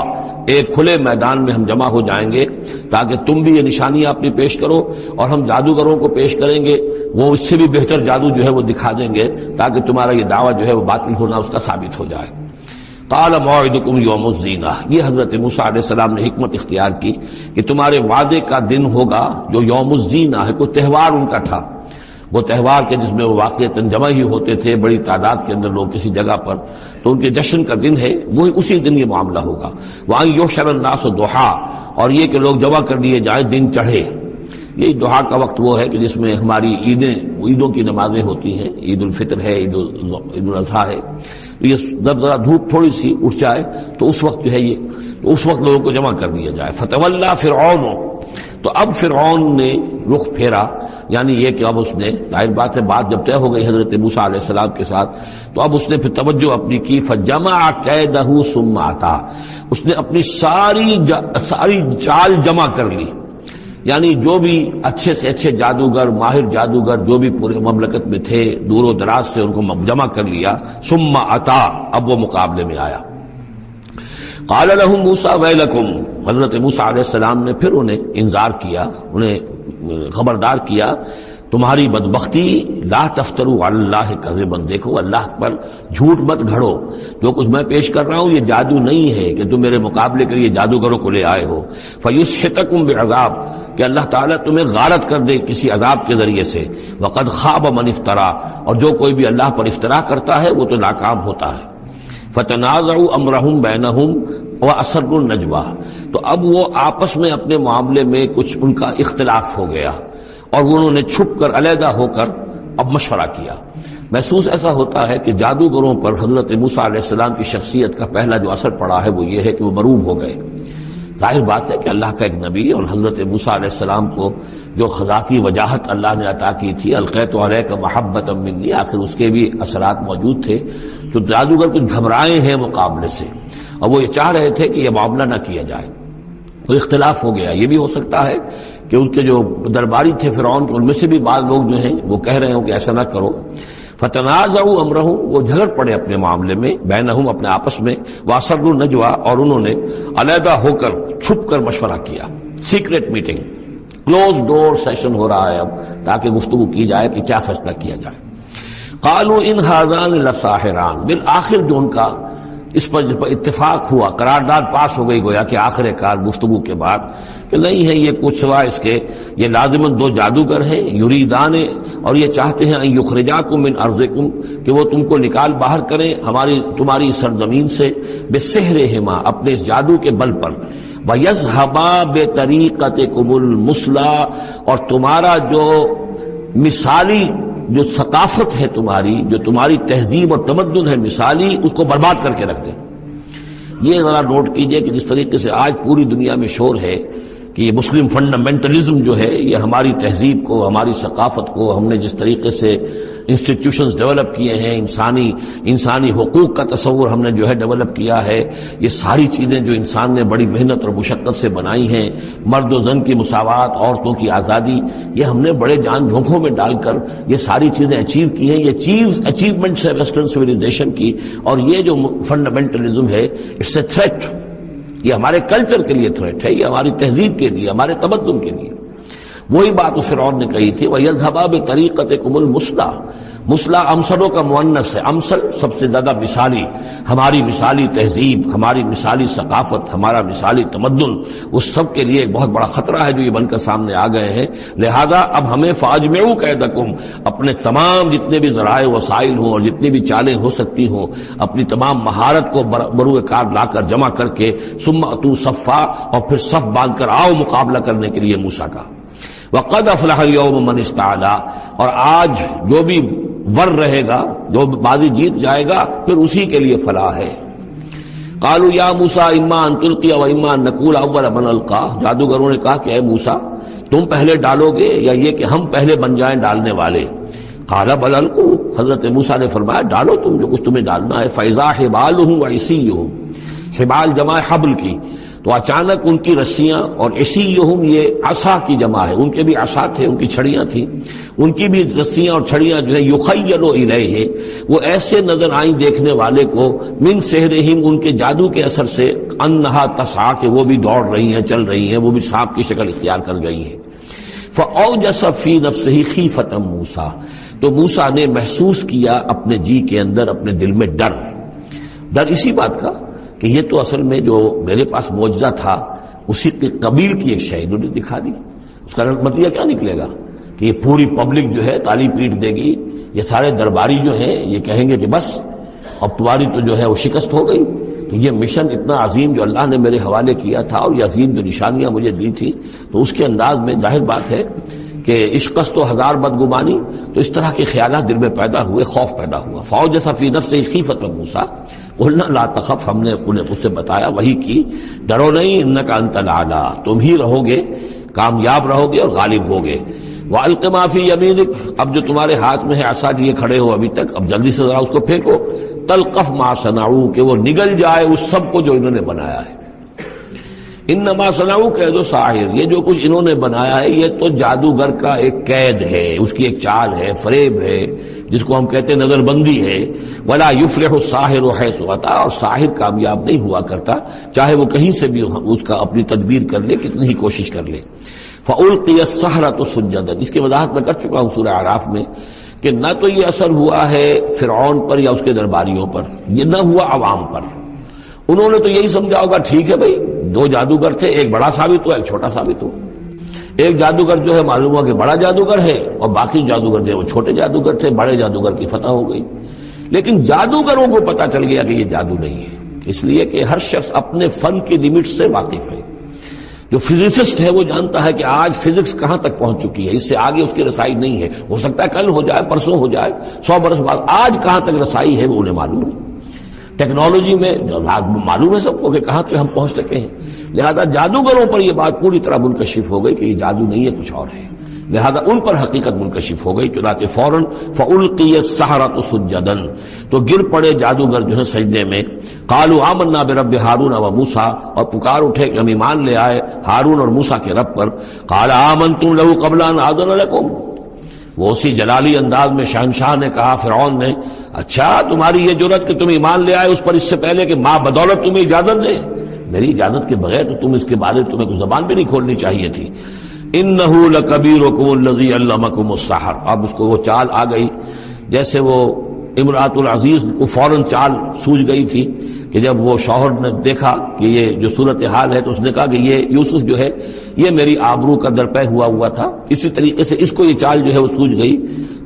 ایک کھلے میدان میں ہم جمع ہو جائیں گے تاکہ تم بھی یہ نشانیاں اپنی پیش کرو اور ہم جادوگروں کو پیش کریں گے، وہ اس سے بھی بہتر جادو جو ہے وہ دکھا دیں گے تاکہ تمہارا یہ دعویٰ جو ہے وہ باطل ہونا اس کا ثابت ہو جائے۔ قال موعدکم یوم الزینہ، یہ حضرت موسیٰ علیہ السلام نے حکمت اختیار کی کہ تمہارے وعدے کا دن ہوگا جو یوم الزینہ ہے، کوئی تہوار ان کا تھا، وہ تہوار کے جس میں وہ واقعتاً جمع ہی ہوتے تھے بڑی تعداد کے اندر لوگ کسی جگہ پر، تو ان کے جشن کا دن ہے، وہی اسی دن یہ معاملہ ہوگا۔ وَأَن يُحْشَرَ النَّاسُ ضُحًى، اور یہ کہ لوگ جمع کر لیے جائیں دن چڑھے۔ یہی دعا کا وقت وہ ہے کہ جس میں ہماری عیدوں کی نمازیں ہوتی ہیں، عید الفطر ہے، عید الاضحیٰ ہے، تو یہ جب ذرا دھوپ تھوڑی سی اٹھ جائے تو اس وقت جو ہے یہ، تو اس وقت لوگوں کو جمع کر دیا جائے۔ فَتَوَلَّى فِرْعَوْنُ، تو اب فرعون نے رخ پھیرا، یعنی یہ کہ اب اس نے، ظاہر بات ہے بات جب طے ہو گئی حضرت موسیٰ علیہ السلام کے ساتھ، تو اب اس نے پھر توجہ اپنی کی، فَجَمَعَ كَيْدَهُ ثُمَّ أَتَىٰ، اس نے اپنی ساری چال جمع کر لی، یعنی جو بھی اچھے سے اچھے جادوگر، ماہر جادوگر جو بھی پورے مملکت میں تھے دور و دراز سے، ان کو جمع کر لیا۔ ثُمَّ أَتَىٰ، اب وہ مقابلے میں آیا۔ قال لهم موسیٰ ویلکم، حضرت موسیٰ علیہ السلام نے پھر انہیں انذار کیا، انہیں خبردار کیا، تمہاری بدبختی، لا تفتروا علی اللہ کذبا، دیکھو اللہ پر جھوٹ مت گھڑو، جو کچھ میں پیش کر رہا ہوں یہ جادو نہیں ہے کہ تم میرے مقابلے کے لیے جادوگروں کو لے آئے ہو۔ فیسحتکم بعذاب، کہ اللہ تعالیٰ تمہیں غارت کر دے کسی عذاب کے ذریعے سے۔ وقد خاب من افترا، اور جو کوئی بھی اللہ پر افترا کرتا ہے وہ تو ناکام ہوتا ہے۔ فتنازعوا امرهم بینہم واسروا النجوى، تو اب وہ آپس میں اپنے معاملے میں کچھ ان کا اختلاف ہو گیا اور انہوں نے چھپ کر، علیحدہ ہو کر اب مشورہ کیا۔ محسوس ایسا ہوتا ہے کہ جادوگروں پر حضرت موسیٰ علیہ السلام کی شخصیت کا پہلا جو اثر پڑا ہے وہ یہ ہے کہ وہ مروب ہو گئے۔ ظاہر بات ہے کہ اللہ کا ایک نبی اور حضرت موسیٰ علیہ السلام کو جو ذاتی وجاہت اللہ نے عطا کی تھی، القیت علیک محبۃ منی، آخر اس کے بھی اثرات موجود تھے، جو جادوگر کچھ گھبرائے ہیں مقابلے سے، اور وہ یہ چاہ رہے تھے کہ یہ معاملہ نہ کیا جائے، تو اختلاف ہو گیا۔ یہ بھی ہو سکتا ہے کہ ان کے جو درباری تھے فرعون کے، ان میں سے بھی بعض لوگ جو ہیں وہ کہہ رہے ہوں کہ ایسا نہ کرو. فتنازعوا امرهم، وہ جھگڑ پڑے اپنے معاملے میں، بینہم، اپنے آپس میں، واسروا النجوى، اور انہوں نے علیحدہ ہو کر چھپ کر مشورہ کیا، سیکریٹ میٹنگ، کلوز ڈور سیشن ہو رہا ہے اب، تاکہ گفتگو کی جائے کہ کیا فیصلہ کیا جائے. قالوا ان هذان لساحران، بالآخر جو ان کا اس پر اتفاق ہوا، قرارداد پاس ہو گئی گویا کہ آخر کار گفتگو کے بعد، کہ نہیں ہے یہ کچھ سوا اس کے، یہ لازماً دو جادوگر ہیں، یریدان، اور یہ چاہتے ہیں ان یخرجاکم من ارضکم، کہ وہ تم کو نکال باہر کریں تمہاری سرزمین سے، بسحرہما، اپنے اس جادو کے بل پر، ویذھبا بطریقتکم المثلی، اور تمہارا جو مثالی جو ثقافت ہے تمہاری، جو تمہاری تہذیب اور تمدن ہے مثالی، اس کو برباد کر کے رکھ دیں. یہ ذرا نوٹ کیجئے کہ جس طریقے سے آج پوری دنیا میں شور ہے کہ یہ مسلم فنڈامنٹلزم جو ہے، یہ ہماری تہذیب کو، ہماری ثقافت کو، ہم نے جس طریقے سے انسٹیٹیوشنز ڈیولپ کیے ہیں، انسانی حقوق کا تصور ہم نے جو ہے ڈیولپ کیا ہے، یہ ساری چیزیں جو انسان نے بڑی محنت اور مشقت سے بنائی ہیں، مرد و زن کی مساوات، عورتوں کی آزادی، یہ ہم نے بڑے جان جھونکوں میں ڈال کر یہ ساری چیزیں اچیو کی ہیں. یہ اچیومنٹس ہے ویسٹرن سویلائزیشن کی، اور یہ جو فنڈامنٹلزم ہے، اٹس اے تھریٹ. یہ ہمارے کلچر کے لیے تھریٹ ہے، یہ ہماری تہذیب کے لیے، ہمارے تمدن کے لیے. وہی بات اس فرعون نے کہی تھی، وَيَذْهَبَا بِطَرِيقَتِكُمُ الْمُثْلَى، مثلا امثلوں کا مؤنث ہے، امثل سب سے زیادہ مثالی، ہماری مثالی تہذیب، ہماری مثالی ثقافت، ہمارا مثالی تمدن، اس سب کے لیے ایک بہت بڑا خطرہ ہے جو یہ بن کر سامنے آ گئے ہیں. لہذا اب ہمیں فَأَجْمِعُوا كَيْدَكُمْ، اپنے تمام جتنے بھی ذرائع وسائل ہوں اور جتنی بھی چالیں ہو سکتی ہوں، اپنی تمام مہارت کو بروئے کار لا کر جمع کر کے، ثُمَّ أَتُوا صَفًّا، اور پھر صف باندھ کر آؤ مقابلہ کرنے کے لیے موسیٰ کا. وَقَدْ أَفْلَحَ الْيَوْمَ مَنِ اسْتَعْلَىٰ، اور آج جو بھی ور رہے گا، جو بازی جیت جائے گا، پھر اسی کے لیے فلاح ہے. قالوا یا موسیٰ اما ان تلقی و اما ان نکون اول من القی، جادوگروں نے کہا کہ اے موسیٰ تم پہلے ڈالو گے یا یہ کہ ہم پہلے بن جائیں ڈالنے والے. قال بل القوا، حضرت موسیٰ نے فرمایا ڈالو تم جو کچھ تمہیں ڈالنا ہے. فاذا حبالهم وعصیهم، حبال جمع حبل کی، تو اچانک ان کی رسیاں، اور عصیہم یہ عصا کی جمع ہے، ان کے بھی عصا تھے، ان کی چھڑیاں تھیں، ان کی بھی رسیاں اور چھڑیاں جو ہے یخیل الیہ، وہ ایسے نظر آئیں دیکھنے والے کو، من سحرہم، ان کے جادو کے اثر سے، انہا تسعی، کہ وہ بھی دوڑ رہی ہیں، چل رہی ہیں، وہ بھی سانپ کی شکل اختیار کر گئی ہیں. فاوجس فی نفسہ خیفۃ موسیٰ، تو موسیٰ نے محسوس کیا اپنے جی کے اندر، اپنے دل میں ڈر اسی بات کا کہ یہ تو اصل میں جو میرے پاس معجزہ تھا اسی کے قبیل کی ایک شے انہوں نے دکھا دی. اس کا نتیجہ کیا نکلے گا کہ یہ پوری پبلک جو ہے تالی پیٹ دے گی، یہ سارے درباری جو ہیں یہ کہیں گے کہ بس اب تمہاری تو جو ہے وہ شکست ہو گئی. تو یہ مشن اتنا عظیم جو اللہ نے میرے حوالے کیا تھا، اور یہ عظیم جو نشانیاں مجھے دی تھی، تو اس کے انداز میں ظاہر بات ہے کہ عشقست و ہزار بدگمانی، تو اس طرح کے خیالات دل میں پیدا ہوئے، خوف پیدا ہوا. فاوجس فی نفسہ خیفۃ موسیٰ قلنا لا تخف، ہم نے انہیں اس سے بتایا، وہی کی، ڈرو نہیں، انک انت الاعلی، تم ہی رہو گے، کامیاب رہو گے اور غالب ہوگے. والق ما فی یمینک، اب جو تمہارے ہاتھ میں ہے عصا لیے کھڑے ہو ابھی تک، اب جلدی سے ذرا اس کو پھینکو. تلقف ما صنعوا، کہ وہ نگل جائے اس سب کو جو انہوں نے بنایا ہے. انما صنعوا کید ساحر، یہ جو کچھ انہوں نے بنایا ہے یہ تو جادوگر کا ایک قید ہے، اس کی ایک چال ہے، فریب ہے، جس کو ہم کہتے ہیں نظر بندی ہے. ولا یفلح الساحر حیث اتی، اور ساحر کامیاب نہیں ہوا کرتا چاہے وہ کہیں سے بھی اس کا اپنی تدبیر کر لے، کتنی ہی کوشش کر لے. فالقی السحرۃ سجدا، اس کی وضاحت میں کر چکا ہوں سورہ اعراف میں کہ نہ تو یہ اثر ہوا ہے فرعون پر یا اس کے درباریوں پر، یہ نہ ہوا عوام پر. انہوں نے تو یہی سمجھا ہوگا ٹھیک ہے بھائی، دو جادوگر تھے، ایک بڑا ثابت ہوا ایک چھوٹا ثابت ہوا. ایک جادوگر جو ہے معلوم ہوا کہ بڑا جادوگر ہے، اور باقی جادوگر جو ہے وہ چھوٹے جادوگر تھے، بڑے جادوگر کی فتح ہو گئی. لیکن جادوگروں کو پتا چل گیا کہ یہ جادو نہیں ہے، اس لیے کہ ہر شخص اپنے فن کی لمٹ سے واقف ہے. جو فزسسٹ ہے وہ جانتا ہے کہ آج فزکس کہاں تک پہنچ چکی ہے، اس سے آگے اس کی رسائی نہیں ہے. ہو سکتا ہے کل ہو جائے، پرسوں ہو جائے، 100 برس بعد، آج کہاں تک رسائی ہے وہ انہیں معلوم ہے. ٹیکنالوجی میں معلوم ہے سب کو کہ کہاں تک ہم پہنچ سکے ہیں. لہذا جادوگروں پر یہ بات پوری طرح منکشف ہو گئی کہ یہ جادو نہیں ہے، کچھ اور ہے. لہذا ان پر حقیقت منکشف ہو گئی، چنانچہ فوراً فَأُلْقِيَ السَّحَرَةُ سُجَّدًا، تو گر پڑے جادوگر جو ہیں سجدے میں. قَالُوا آمَنَّا بِرَبِّ هَارُونَ وَمُوسَىٰ، اور پکار اٹھے کہ ہم ایمان لے آئے ہارون اور موسیٰ کے رب پر. قَالَ آمَنْتُمْ لَهُ قَبْلَ أَنْ آذَنَ لَكُمْ، وہ اسی جلالی انداز میں شہنشاہ نے کہا فرعون نے، اچھا تمہاری یہ جرأت کہ تم ایمان لے آئے اس پر اس سے پہلے کہ ماں بدولت تمہیں اجازت دے؟ میری اجازت کے بغیر تو تم اس کے بارے تمہیں کوئی زبان بھی نہیں کھولنی چاہیے تھی. انہو لکبیرکم الذی علمکم السحر، اب اس کو وہ چال آ گئی جیسے وہ امرأۃ العزیز کو فوراً چال سوجھ گئی تھی کہ جب وہ شوہر نے دیکھا کہ یہ جو صورتحال ہے تو اس نے کہا کہ یہ یوسف جو ہے یہ میری آبرو کا درپے ہوا تھا. اسی طریقے سے اس کو یہ چال جو ہے وہ سوجھ گئی.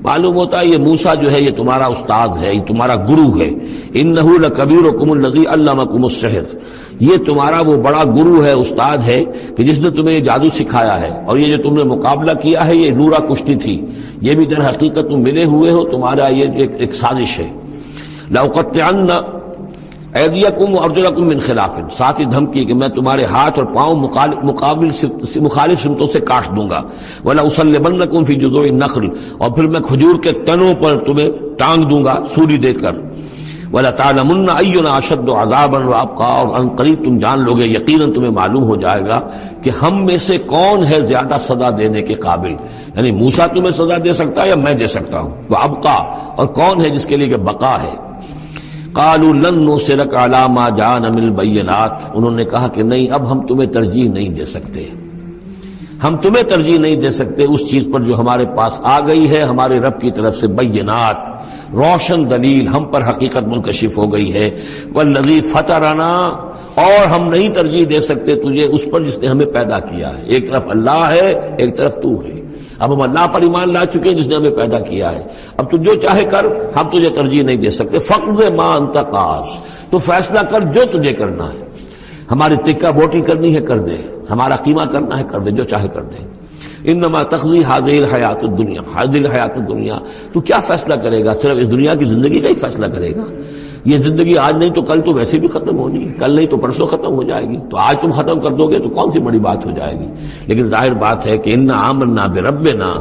معلوم ہوتا ہے یہ موسیٰ جو ہے یہ تمہارا استاد ہے، یہ تمہارا گرو ہے. انہو لکبیرکم الذی علمکم السحر، یہ تمہارا وہ بڑا گرو ہے، استاد ہے کہ جس نے تمہیں یہ جادو سکھایا ہے، اور یہ جو تم نے مقابلہ کیا ہے یہ نورا کشتی تھی، یہ بھی در حقیقت تم ملے ہوئے ہو، تمہارا یہ ایک سازش ہے. لأقطعن ایدیکم وارجلکم من خلاف، ساتھ ہی دھمکی کہ میں تمہارے ہاتھ اور پاؤں مخالف سمتوں سے کاٹ دوں گا. وَلَأُصَلِّبَنَّكُمْ فِي جُذُوعِ النَّخْلِ، اور پھر میں کھجور کے تنوں پر تمہیں ٹانگ دوں گا سولی دے کر. وَلَتَعْلَمُنَّ أَيُّنَا أَشَدُّ عَذَابًا وَأَبْقَىٰ، اور ان قریب تم جان لوگے، یقیناً تمہیں معلوم ہو جائے گا کہ ہم میں سے کون ہے زیادہ سزا دینے کے قابل. یعنی موسیٰ تمہیں سزا دے سکتا ہے یا میں دے سکتا ہوں. وَأَبْقَىٰ، اور کون ہے جس کے لیے کہ بقا ہے. قالوا لن نُصِرَكَ عَلَىٰ مَا جَاءَنَا مِنَ الْبَيِّنَاتِ، انہوں نے کہا کہ نہیں، اب ہم تمہیں ترجیح نہیں دے سکتے، ہم تمہیں ترجیح نہیں دے سکتے اس چیز پر جو ہمارے پاس آ گئی ہے ہمارے رب کی طرف سے، بینات، روشن دلیل ہم پر حقیقت منکشف ہو گئی ہے. والذی فطرنا، اور ہم نہیں ترجیح دے سکتے تجھے اس پر جس نے ہمیں پیدا کیا ہے. ایک طرف اللہ ہے، ایک طرف تو ہے. اب ہم اللہ پر ایمان لا چکے جس نے ہمیں پیدا کیا ہے، اب تو جو چاہے کر، ہم تجھے ترجیح نہیں دے سکتے. فقض ما انت قاض، تو فیصلہ کر جو تجھے کرنا ہے. ہماری تکہ بوٹی کرنی ہے کر دے، ہمارا قیمہ کرنا ہے کر دے، جو چاہے کر دے. انما تقضی هذه الحیات الدنیا، هذه الحیات الدنیا، تو کیا فیصلہ کرے گا؟ صرف اس دنیا کی زندگی کا ہی فیصلہ کرے گا. یہ زندگی آج نہیں تو کل تو ویسے بھی ختم ہونی ہے، کل نہیں تو پرسوں ختم ہو جائے گی، تو آج تم ختم کر دو گے تو کون سی بڑی بات ہو جائے گی. لیکن ظاہر بات ہے کہ انا آمنا بربنا،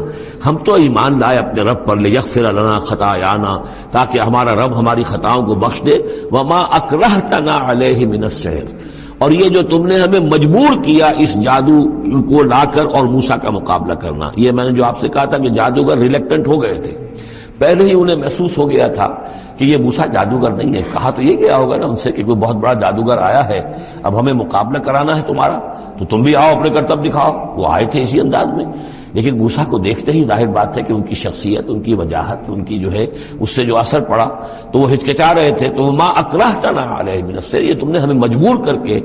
ہم تو ایمان لائے اپنے رب پر، لیغفر لنا خطایانا، تاکہ ہمارا رب ہماری خطاؤں کو بخش دے. وما اکرہتنا علیہ من السحر، اور یہ جو تم نے ہمیں مجبور کیا اس جادو کو لا کر اور موسیٰ کا مقابلہ کرنا. یہ میں نے جو آپ سے کہا تھا کہ جادوگر ریلیکٹنٹ ہو گئے تھے، پہلے ہی انہیں محسوس ہو گیا تھا کہ یہ موسیٰ جادوگر نہیں ہے. کہا تو یہ گیا ہوگا نا ان سے کہ کوئی بہت بڑا جادوگر آیا ہے، اب ہمیں مقابلہ کرانا ہے تمہارا، تو تم بھی آؤ اپنے کرتب دکھاؤ. وہ آئے تھے اسی انداز میں، لیکن موسیٰ کو دیکھتے ہی ظاہر بات ہے کہ ان کی شخصیت، ان کی وجاہت، ان کی جو ہے اس سے جو اثر پڑا تو وہ ہچکچا رہے تھے. تو ما اکرہتنا علیہ من السحر، یہ تم نے ہمیں مجبور کر کے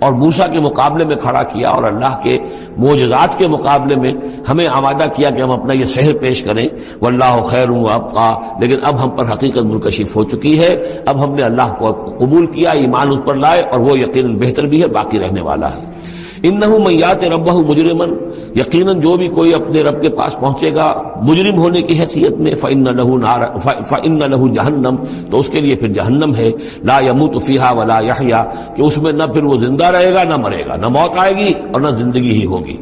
اور موسیٰ کے مقابلے میں کھڑا کیا اور اللہ کے معجزات کے مقابلے میں ہمیں آمادہ کیا کہ ہم اپنا یہ سحر پیش کریں. واللہ خیر وابقیٰ، لیکن اب ہم پر حقیقت منکشف ہو چکی ہے، اب ہم نے اللہ کو قبول کیا، ایمان اس پر لائے، اور وہ یقیناً بہتر بھی ہے، باقی رہنے والا ہے. انہ من یات ربہ مجرما، یقیناً جو بھی کوئی اپنے رب کے پاس پہنچے گا مجرم ہونے کی حیثیت میں، فإن لہ جہنم، تو اس کے لیے پھر جہنم ہے. لا یموت فیہا ولا یحیا، کہ اس میں نہ پھر وہ زندہ رہے گا نہ مرے گا، نہ موت آئے گی اور نہ زندگی ہی ہوگی.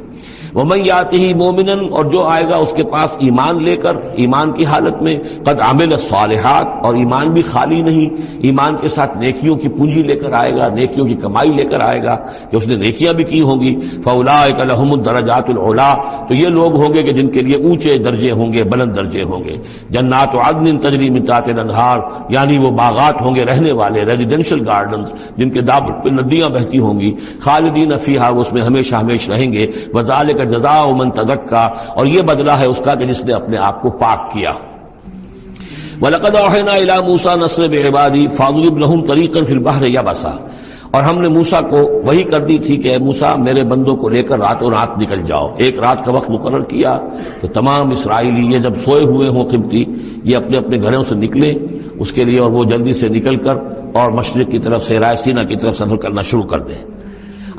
ومن یاتہ مومنا، اور جو آئے گا اس کے پاس ایمان لے کر، ایمان کی حالت میں، قد عمل الصالحات، اور ایمان بھی خالی نہیں، ایمان کے ساتھ نیکیوں کی پونجی لے کر آئے گا، نیکیوں کی کمائی لے کر آئے گا کہ اس نے نیکیاں بھی کی ہوں گی. فاولئک لہم الدرجات العلی، تو یہ لوگ ہوں گے کہ جن کے لیے اونچے درجے ہوں گے، بلند درجے ہوں گے. جنات عدن تجری من تحتها الانہار، یعنی وہ باغات ہوں گے رہنے والے، ریزیڈینشل گارڈنز جن کے دامن پہ ندیاں بہتی ہوں گی. خالدین فیہا، وہ اس میں ہمیشہ ہمیشہ رہیں گے. وذالک جزاء من تزکا، اور یہ بدلہ ہے اس کا کہ جس نے اپنے آپ کو پاک کیا. وَلَقَدْ أَوْحَيْنَا إِلَىٰ مُوسَىٰ نَصْرِ بِعِبَادِي فَاضْرِبْ لَهُمْ طَرِيقًا فِي الْبَحْرِ يَبَسًا، اور ہم نے موسیٰ کو وہی کر دی تھی کہ اے موسیٰ میرے بندوں کو لے کر راتوں رات نکل جاؤ. ایک رات کا وقت مقرر کیا کہ تمام اسرائیلی یہ جب سوئے ہوئے ہوں قبطی، یہ اپنے اپنے گھروں سے نکلیں اس کے لیے، اور وہ جلدی سے نکل کر اور مشرق کی طرف سے رائے سینا کی طرف سفر کرنا شروع کر دیں.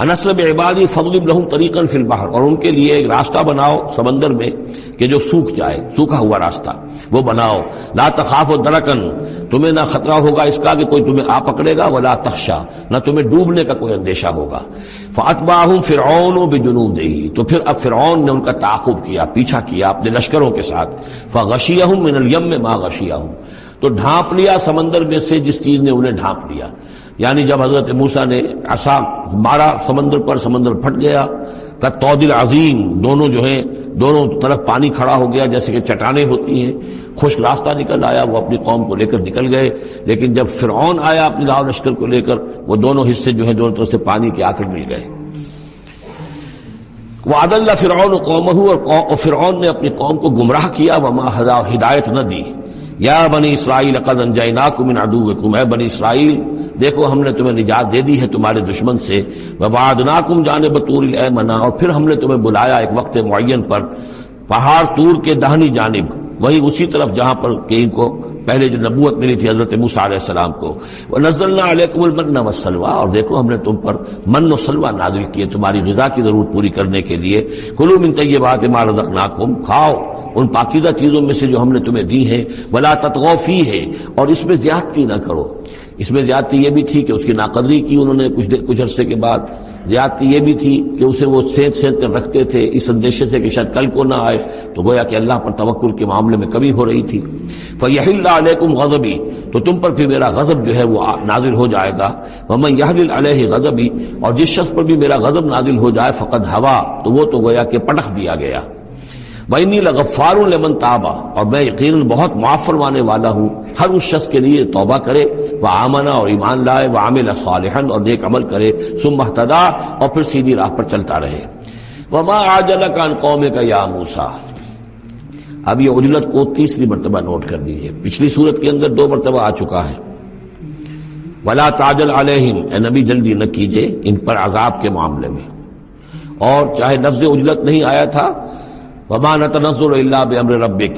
نصر بعبادی فضرب لهم طریقا فی البحر، اور ان کے لیے ایک راستہ بناؤ سمندر میں کہ جو سوکھ جائے، سوکھا ہوا راستہ. وہ بناؤ. لا تخافوا درکن، تمہیں نہ خطرہ ہوگا اس کا کہ کوئی تمہیں آ پکڑے گا، ولا تخشا، نہ تمہیں ڈوبنے کا کوئی اندیشہ ہوگا. فاتبعهم فرعون بجنوده، تو پھر اب فرعون نے ان کا تعاقب کیا، پیچھا کیا اپنے لشکروں کے ساتھ. فغشیہم من الیم ما غشیہم، تو ڈھانپ لیا سمندر میں سے جس چیز نے انہیں ڈھانپ لیا. یعنی جب حضرت موسیٰ نے عصا مارا سمندر پر، سمندر پھٹ گیا. کالطود العظیم، دونوں جو ہیں دونوں طرف پانی کھڑا ہو گیا جیسے کہ چٹانیں ہوتی ہیں. خشک راستہ نکل آیا، وہ اپنی قوم کو لے کر نکل گئے. لیکن جب فرعون آیا اپنے لاؤ لشکر کو لے کر، وہ دونوں حصے جو ہیں دونوں طرف سے پانی کے آ کر مل گئے. وَأَضَلَّ فِرْعَوْنُ قَوْمَهُ، اور فرعون نے اپنی قوم کو گمراہ کیا. وَمَا هَدَىٰ، ہدایت نہ دی. یا بنی اسرائیل قد انجیناکم من عدوکم، اے بنی اسرائیل دیکھو ہم نے تمہیں نجات دے دی ہے تمہارے دشمن سے. وبعدناکم جانب طور الایمن، اور پھر ہم نے تمہیں بلایا ایک وقت معین پر پہاڑ طور کے داہنی جانب، وہی اسی طرف جہاں پر کہ ان کو پہلے جو نبوت ملی تھی حضرت موسیٰ علیہ السلام کو. وَنَزَّلْنَا عَلَيْكُمُ الْمَنَّ وَالسَّلْوَىٰ، اور دیکھو ہم نے تم پر من و سلوہ نازل کیے تمہاری غذا کی ضرورت پوری کرنے کے لیے. کُلُوا مِن طَیِّبَاتِ مَا رَزَقْنَاکُمْ، کھاؤ ان پاکیزہ چیزوں میں سے جو ہم نے تمہیں دی ہیں. وَلَا تَطْغَوْا فِیہِ، اور اس میں زیادتی نہ کرو. اس میں زیادتی یہ بھی تھی کہ اس کی ناقدری کی انہوں نے کچھ عرصے کے بعد. زیادتی یہ بھی تھی کہ اسے وہ سینت کر رکھتے تھے اس اندیشے سے کہ شاید کل کو نہ آئے، تو گویا کہ اللہ پر توکل کے معاملے میں کمی ہو رہی تھی. فَيَحِلَّ عَلَيْكُمْ غَضَبِي، تو تم پر پھر میرا غضب جو ہے وہ نازل ہو جائے گا. وَمَن يَحْلِلْ عَلَيْهِ غَضَبِي، اور جس شخص پر بھی میرا غضب نازل ہو جائے فقد ہوا، تو وہ تو گویا کہ پٹخ دیا گیا. وَإِنِّي لَغَفَّارٌ لِمَن تَابَ، اور میں یقیناً بہت معاف فرمانے والا ہوں ہر اس شخص کے لیے توبہ کرے، وآمن، اور ایمان لائے، وعمل صالحا، اور نیک عمل کرے، ثم اہتدی، اور پھر سیدھی راہ پر چلتا رہے. وما عجلک عن قومک یا موسیٰ، اب یہ عجلت کو تیسری مرتبہ نوٹ کر دیجیے. پچھلی صورت کے اندر 2 مرتبہ آ چکا ہے. ولا تعجل علیہم، اے نبی جلدی نہ کیجئے ان پر عذاب کے معاملے میں. اور چاہے لفظ عجلت نہیں آیا تھا، وما نتنزل الا بامر ربک،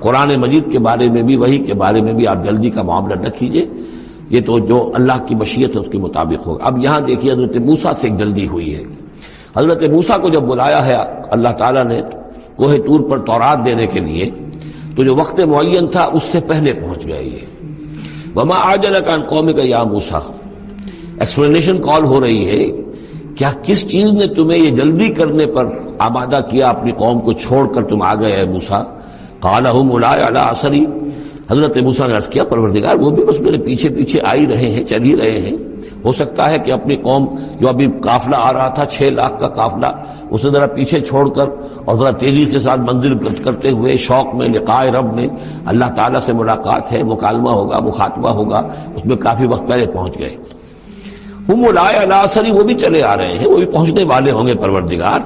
قرآن مجید کے بارے میں بھی، وحی کے بارے میں بھی آپ جلدی کا معاملہ نہ کیجئے، یہ تو جو اللہ کی مشیت ہے اس کے مطابق ہوگا. اب یہاں دیکھیے حضرت موسیٰ سے ایک جلدی ہوئی ہے. حضرت موسیٰ کو جب بلایا ہے اللہ تعالیٰ نے کوہ طور پر تورات دینے کے لیے، تو جو وقت معین تھا اس سے پہلے پہنچ گئے. یہ وما عجلک عن قومک یا موسیٰ، ایکسپلینیشن کال ہو رہی ہے. کیا کس چیز نے تمہیں یہ جلدی کرنے پر آمادہ کیا، اپنی قوم کو چھوڑ کر تم آ گئے موسیٰ؟ قال هم اولئک علی اثری، حضرت موسیٰ نے عرض کیا پروردگار وہ بھی بس میرے پیچھے پیچھے آ ہی رہے ہیں، چل ہی رہے ہیں. ہو سکتا ہے کہ اپنی قوم جو ابھی قافلہ آ رہا تھا 6 لاکھ کا قافلہ، اسے ذرا پیچھے چھوڑ کر اور ذرا تیزی کے ساتھ منزل کرتے ہوئے شوق میں لقاء رب میں، اللہ تعالیٰ سے ملاقات ہے، مکالمہ ہوگا، مخاطبہ ہوگا، اس میں کافی وقت پہلے پہنچ گئے. ہم اولئک علی اثری، وہ بھی چلے آ رہے ہیں، وہ بھی پہنچنے والے ہوں گے پروردگار.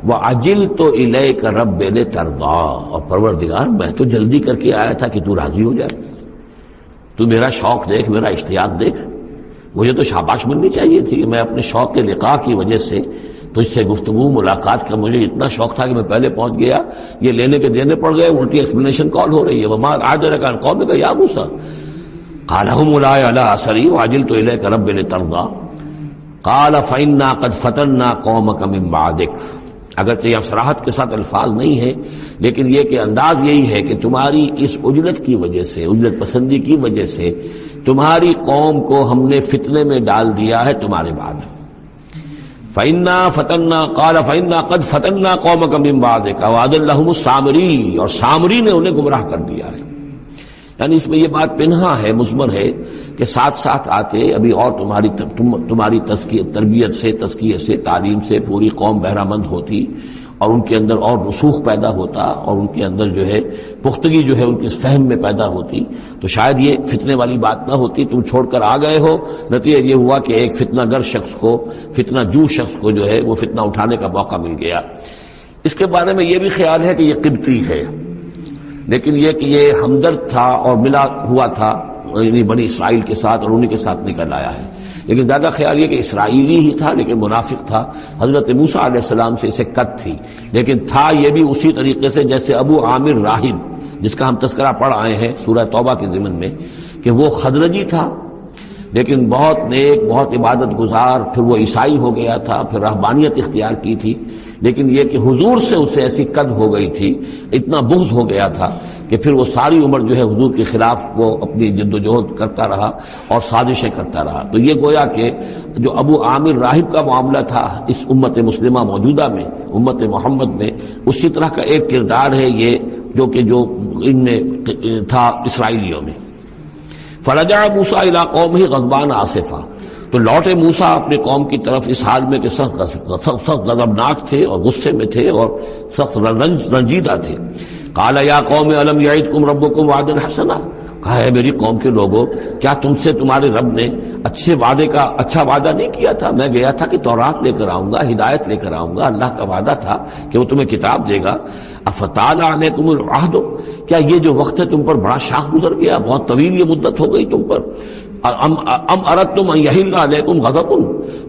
وَعَجِلْتُ إِلَيْكَ رَبِّ لِتَرْضَىٰ، اور پروردگار میں تو جلدی کر کے آیا تھا کہ تو راضی ہو جائے. تو میرا شوق دیکھ، میرا اشتیاق دیکھ. مجھے تو شاباش ملنی چاہیے تھی کہ میں اپنے شوق کے لقاء کی وجہ سے تجھ سے گفتگو ملاقات کا مجھے اتنا شوق تھا کہ میں پہلے پہنچ گیا. یہ لینے کے دینے پڑ گئے، الٹی ایکسپلینیشن کال ہو رہی ہے. وما عجلک عن قومک یا موسیٰ قال هم اولئک علی اثری وعجلت الیک رب لترضیٰ قال فإنا قد فتنا قومک من بعدک. اگرچہ یہ صراحت کے ساتھ الفاظ نہیں ہیں، لیکن یہ کہ انداز یہی ہے کہ تمہاری اس عجلت کی وجہ سے، عجلت پسندی کی وجہ سے تمہاری قوم کو ہم نے فتنے میں ڈال دیا ہے تمہارے بعد. فإنا فتنا قال فإنا قد فتنا قومک من بعدک وأضلهم السامری، اور سامری نے انہیں گمراہ کر دیا ہے. یعنی اس میں یہ بات پنہا ہے، مضمر ہے کہ ساتھ ساتھ آتے ابھی اور تمہاری تربیت سے، تزکیے سے، تعلیم سے پوری قوم بہرہ مند ہوتی، اور ان کے اندر اور رسوخ پیدا ہوتا، اور ان کے اندر جو ہے پختگی جو ہے ان کے فہم میں پیدا ہوتی، تو شاید یہ فتنے والی بات نہ ہوتی. تم چھوڑ کر آ گئے ہو، نتیجہ یہ ہوا کہ ایک فتنہ گر شخص کو، فتنہ جو شخص کو جو ہے وہ فتنہ اٹھانے کا موقع مل گیا. اس کے بارے میں یہ بھی خیال ہے کہ یہ قبطی ہے، لیکن یہ کہ یہ ہمدرد تھا اور ملا ہوا تھا یعنی بنی اسرائیل کے ساتھ، اور انہی کے ساتھ نکل آیا ہے. لیکن زیادہ خیال یہ کہ اسرائیلی ہی تھا لیکن منافق تھا. حضرت موسیٰ علیہ السلام سے اسے قط تھی، لیکن تھا یہ بھی اسی طریقے سے جیسے ابو عامر راہب جس کا ہم تذکرہ پڑھ آئے ہیں سورہ توبہ کے ضمن میں، کہ وہ خزرجی تھا لیکن بہت نیک، بہت عبادت گزار. پھر وہ عیسائی ہو گیا تھا، پھر رہبانیت اختیار کی تھی، لیکن یہ کہ حضور سے اسے ایسی قد ہو گئی تھی، اتنا بغض ہو گیا تھا کہ پھر وہ ساری عمر جو ہے حضور کے خلاف وہ اپنی جد و جہد کرتا رہا اور سازشیں کرتا رہا۔ تو یہ گویا کہ جو ابو عامر راہب کا معاملہ تھا اس امت مسلمہ موجودہ میں، امت محمد میں، اسی طرح کا ایک کردار ہے یہ جو ان میں تھا اسرائیلیوں میں۔ فرجع موسیٰ الی قومہ غضبان آسفا، تو لوٹے موسیٰ اپنے قوم کی طرف اس حال میں کہ سخت غضبناک تھے اور غصے میں تھے اور سخت رنجیدہ تھے۔ قال یا قوم الم یعدکم ربکم وعدا حسنا، کہا ہے میری قوم کے لوگوں، کیا تم سے تمہارے رب نے اچھا وعدہ نہیں کیا تھا؟ میں گیا تھا کہ تورات لے کر آؤں گا، ہدایت لے کر آؤں گا، اللہ کا وعدہ تھا کہ وہ تمہیں کتاب دے گا۔ افتال علیکم العہد، کیا یہ جو وقت ہے تم پر بڑا شاخ گزر گیا، بہت طویل یہ مدت ہو گئی تم پر؟ ام اردتم ان یحل علیکم غضب،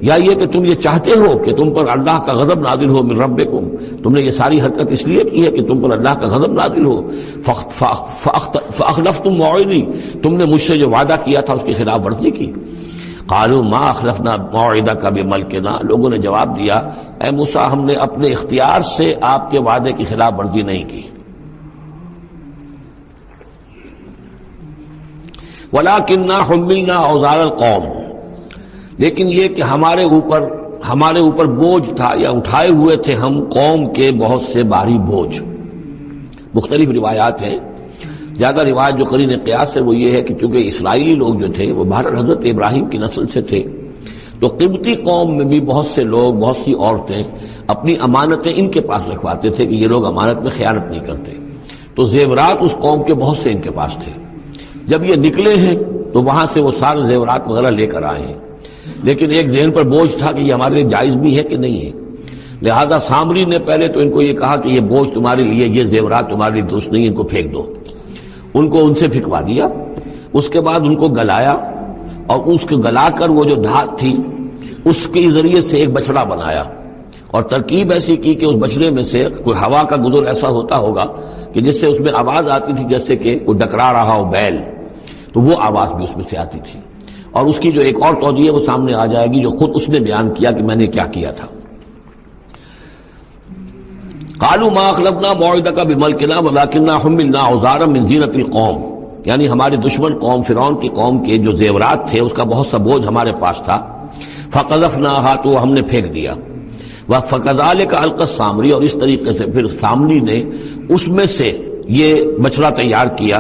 یا یہ کہ تم یہ چاہتے ہو کہ تم پر اللہ کا غضب نازل ہو من ربکم، تم نے یہ ساری حرکت اس لیے کی ہے کہ تم پر اللہ کا غضب نازل ہو۔ فاخلفتم موعدی، تم نے مجھ سے جو وعدہ کیا تھا اس کی خلاف ورزی کی۔ قالوا ما اخلفنا موعدک بملکنا، لوگوں نے جواب دیا اے موسیٰ ہم نے اپنے اختیار سے آپ کے وعدے کی خلاف ورزی نہیں کی۔ وَلَكِنَّا حُمِّلْنَا أَوْزَارَ الْقَوْمِ، لیکن یہ کہ ہمارے اوپر بوجھ تھا یا اٹھائے ہوئے تھے ہم قوم کے بہت سے بھاری بوجھ۔ مختلف روایات ہیں، زیادہ روایت جو قرین قیاس ہے وہ یہ ہے کہ چونکہ اسرائیلی لوگ جو تھے وہ بہر حضرت ابراہیم کی نسل سے تھے، تو قبطی قوم میں بھی بہت سے لوگ، بہت سی عورتیں اپنی امانتیں ان کے پاس رکھواتے تھے کہ یہ لوگ امانت میں خیانت نہیں کرتے، تو زیورات اس قوم کے بہت سے ان کے پاس تھے۔ جب یہ نکلے ہیں تو وہاں سے وہ سارے زیورات وغیرہ لے کر آئے ہیں، لیکن ایک ذہن پر بوجھ تھا کہ یہ ہمارے لیے جائز بھی ہے کہ نہیں ہے، لہذا سامری نے پہلے تو ان کو یہ کہا کہ یہ بوجھ تمہارے لیے، یہ زیورات تمہارے لیے درست نہیں، ان کو پھینک دو۔ ان کو ان سے پھینکوا دیا، اس کے بعد ان کو گلایا اور اس کو گلا کر وہ جو دھات تھی اس کے ذریعے سے ایک بچڑا بنایا، اور ترکیب ایسی کی کہ اس بچڑے میں سے کوئی ہوا کا گزر ایسا ہوتا ہوگا کہ جس سے اس میں آواز آتی تھی جیسے کہ کوئی ڈکرا رہا ہو بیل، تو وہ آواز بھی اس میں سے آتی تھی۔ اور اس کی جو ایک اور توجہ ہے وہ سامنے آ جائے گی جو خود اس نے بیان کیا کہ میں نے کیا کیا تھا۔ قالوا ما اخلفنا موعدک بملکنا ولکننا حملنا اوزارا من زینۃ القوم، یعنی ہمارے دشمن قوم فرعون کی قوم کے جو زیورات تھے اس کا بہت سا بوجھ ہمارے پاس تھا، فقذفناها، تو ہم نے پھینک دیا، فکذلک القی السامری، اور اس طریقے سے پھر سامری نے اس میں سے یہ بچڑا تیار کیا،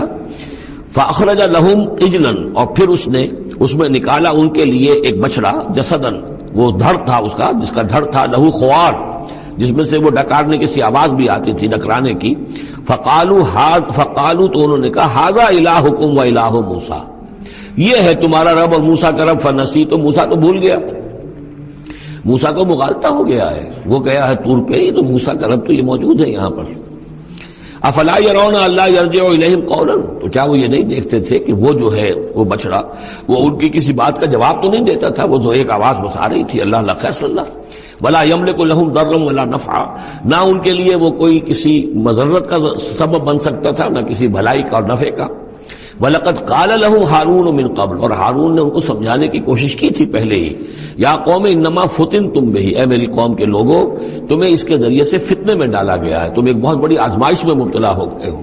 فاخرج لهم عجلا، اور پھر اس نے اس میں نکالا ان کے لیے ایک بچڑا، جسدن، وہ دھڑ تھا اس کا جس کا دھڑ تھا، لہو خوار، جس میں سے وہ ڈکارنے کی سی آواز بھی آتی تھی، ڈکرانے کی۔ فقالوا، تو انہوں نے کہا ھذا الہکم و الہ موسیٰ، یہ ہے تمہارا رب اور موسیٰ کا رب، فنسی، تو موسیٰ تو بھول گیا، موسیٰ کو مغالطہ ہو گیا ہے، وہ گیا ہے طور پہ ہی، تو موسیٰ کا رب تو یہ موجود ہے یہاں پر۔ افلا یرون اللہ یرجع الیہم قولا، تو کیا وہ یہ نہیں دیکھتے تھے کہ وہ جو ہے وہ بچڑا وہ ان کی کسی بات کا جواب تو نہیں دیتا تھا، وہ تو ایک آواز بس آ رہی تھی، اللہ خیر صلی اللہ، ولا یملک لهم ضرا ولا نفعا، نہ ان کے لیے وہ کوئی کسی مضرت کا سبب بن سکتا تھا نہ کسی بھلائی کا اور نفع کا۔ وَلَقَدْ قَالَ لَهُمْ هَارُونُ مِنْ قَبْلُ، اور ہارون نے ان کو سمجھانے کی کوشش کی تھی پہلے ہی، یا قوم انما فتنتم بہ، اے میری قوم کے لوگوں تمہیں اس کے ذریعے سے فتنے میں ڈالا گیا ہے، تم ایک بہت بڑی آزمائش میں مبتلا ہو گئے ہو۔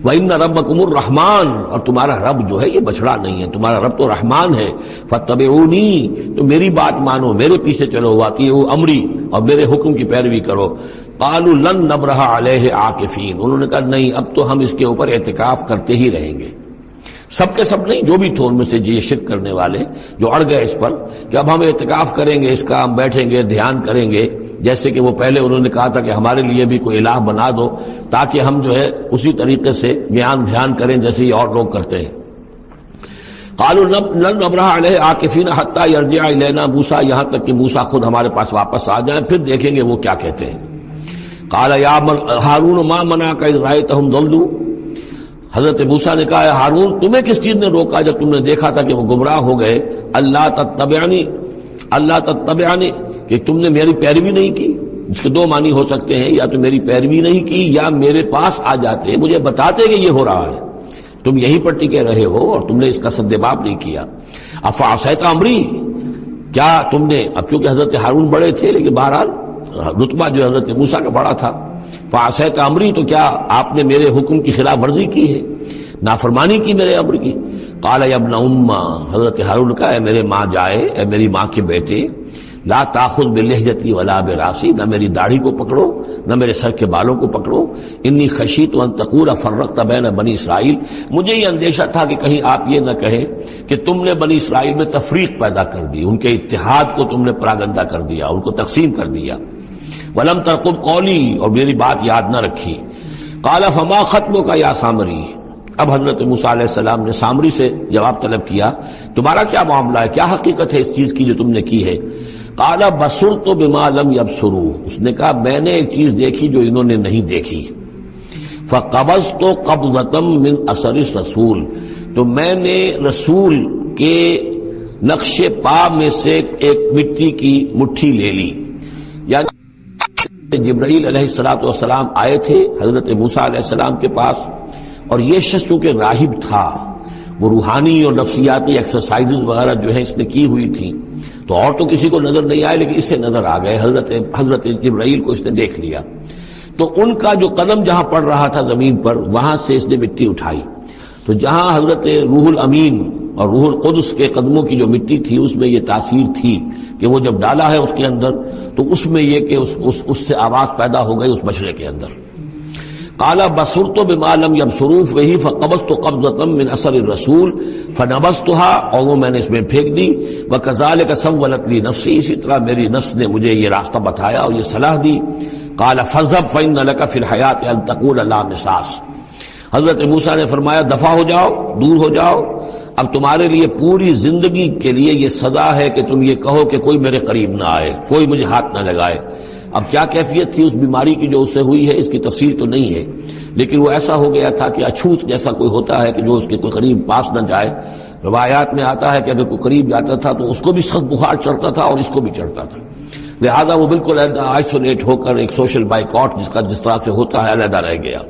وَإِنَّ رَبَّكُمُ الرَّحْمَٰنُ، اور تمہارا رب جو ہے یہ بچڑا نہیں ہے، تمہارا رب تو رحمان ہے، فَاتَّبِعُونِی، تو میری بات مانو، میرے پیچھے چلو، وَأَطِیعُوا أَمْرِی، اور میرے حکم کی پیروی کرو۔ قَالُوا لَن نَّبْرَحَ عَلَیْهِ عَاکِفِینَ، انہوں نے کہا نہیں اب تو ہم اس کے اوپر اعتکاف کرتے ہی رہیں گے۔ سب کے سب نہیں، جو بھی تھے ان میں سے یہ شرک کرنے والے جو اڑ گئے اس پر کہ اب ہم اعتکاف کریں گے، اس کا ہم بیٹھیں گے، دھیان کریں گے، جیسے کہ وہ پہلے انہوں نے کہا تھا کہ ہمارے لیے بھی کوئی الہ بنا دو تاکہ ہم جو ہے اسی طریقے سے دھیان کریں جیسے یہ اور لوگ کرتے ہیں۔ قالوا لن نبرح علیہ عاکفین حتی یرجع الینا موسیٰ، یہاں تک کہ موسیٰ خود ہمارے پاس واپس آ جائیں، پھر دیکھیں گے وہ کیا کہتے ہیں۔ قال یا ہارون ما منعک اذ رأیتہم ضلوا، حضرت موسیٰ نے کہا ہارون تمہیں کس چیز نے روکا جب تم نے دیکھا تھا کہ وہ گمراہ ہو گئے، اللہ تتبعنی، کہ تم نے میری پیروی نہیں کی، اس کے دو معنی ہو سکتے ہیں، یا تو میری پیروی نہیں کی یا میرے پاس آ جاتے مجھے بتاتے کہ یہ ہو رہا ہے، تم یہیں پر ٹکے رہے ہو اور تم نے اس کا سدباب نہیں کیا۔ افعصیت امری، کیا تم نے، اب کیونکہ حضرت ہارون بڑے تھے لیکن بہرحال رتبہ جو حضرت موسیٰ کا بڑا تھا. فعصیت امری، تو کیا آپ نے میرے حکم کی خلاف ورزی کی ہے، نافرمانی کی میرے امر کی. قال یا ابن امہ، حضرت ہارون کا اے میرے ماں جائے، اے میری ماں کے بیٹے، لا تاخذ بلحیتی ولا براسی، نہ میری داڑھی کو پکڑو نہ میرے سر کے بالوں کو پکڑو. انی خشیت ان تقول فرقت بین بنی اسرائیل، مجھے یہ اندیشہ تھا کہ کہیں آپ یہ نہ کہیں کہ تم نے بنی اسرائیل میں تفریق پیدا کر دی، ان کے اتحاد کو تم نے پراگندہ کر دیا، ان کو تقسیم کر دیا. ولم ترقب قولی، اور میری بات یاد نہ رکھی. قال فما خطبک یا سامری، اب حضرت موسیٰ علیہ السلام نے سامری سے جواب طلب کیا، تمہارا کیا معاملہ ہے، کیا حقیقت ہے اس چیز کی جو تم نے کی ہے. قال بصرت بما لم يبصروا، اس نے کہا میں نے ایک چیز دیکھی جو انہوں نے نہیں دیکھی. فقبضت قبضة من اثر الرسول، تو میں نے رسول کے نقش پا میں سے ایک مٹی کی مٹھی لے لی. یعنی جبرائیل علیہ السلام آئے تھے حضرت موسیٰ علیہ السلام کے پاس، اور یہ شخص چونکہ راہب تھا، وہ روحانی اور نفسیاتی ایکسرسائزز وغیرہ جو ہیں اس نے کی ہوئی تھی، تو اور تو کسی کو نظر نہیں آئے لیکن اس سے نظر آ گئے. حضرت جبرائیل کو اس نے دیکھ لیا. تو ان کا جو قدم جہاں پڑ رہا تھا زمین پر، وہاں سے اس نے مٹی اٹھائی. تو جہاں حضرت روح الامین اور روح القدس کے قدموں کی جو مٹی تھی، اس میں یہ تاثیر تھی کہ وہ جب ڈالا ہے اس کے اندر، تو اس میں یہ کہ اس سے آواز پیدا ہو گئی اس بچڑے کے اندر. قال بصرت بما لم يبصروا به فقبضت قبضة من اثر الرسول فنبذتها، اور وہ میں نے اس میں پھینک دی. وكذلك سولت لي نفسي، اسی طرح میری نفس نے مجھے یہ راستہ بتایا اور یہ صلاح دی. قال فاذهب فإن لك في الحياة أن تقول لا مساس، حضرت موسیٰ نے فرمایا دفع ہو جاؤ، دور ہو جاؤ، اب تمہارے لیے پوری زندگی کے لیے یہ سزا ہے کہ تم یہ کہو کہ کوئی میرے قریب نہ آئے، کوئی مجھے ہاتھ نہ لگائے. اب کیا کیفیت تھی اس بیماری کی جو اس سے ہوئی ہے، اس کی تفصیل تو نہیں ہے، لیکن وہ ایسا ہو گیا تھا کہ اچھوت جیسا کوئی ہوتا ہے کہ جو اس کے کوئی قریب پاس نہ جائے. روایات میں آتا ہے کہ اگر کوئی قریب جاتا تھا تو اس کو بھی سخت بخار چڑھتا تھا اور اس کو بھی چڑھتا تھا، لہذا وہ بالکل آئسولیٹ ہو کر ایک سوشل بائیکاٹ جس طرح سے ہوتا ہے علیحدہ رہ گیا.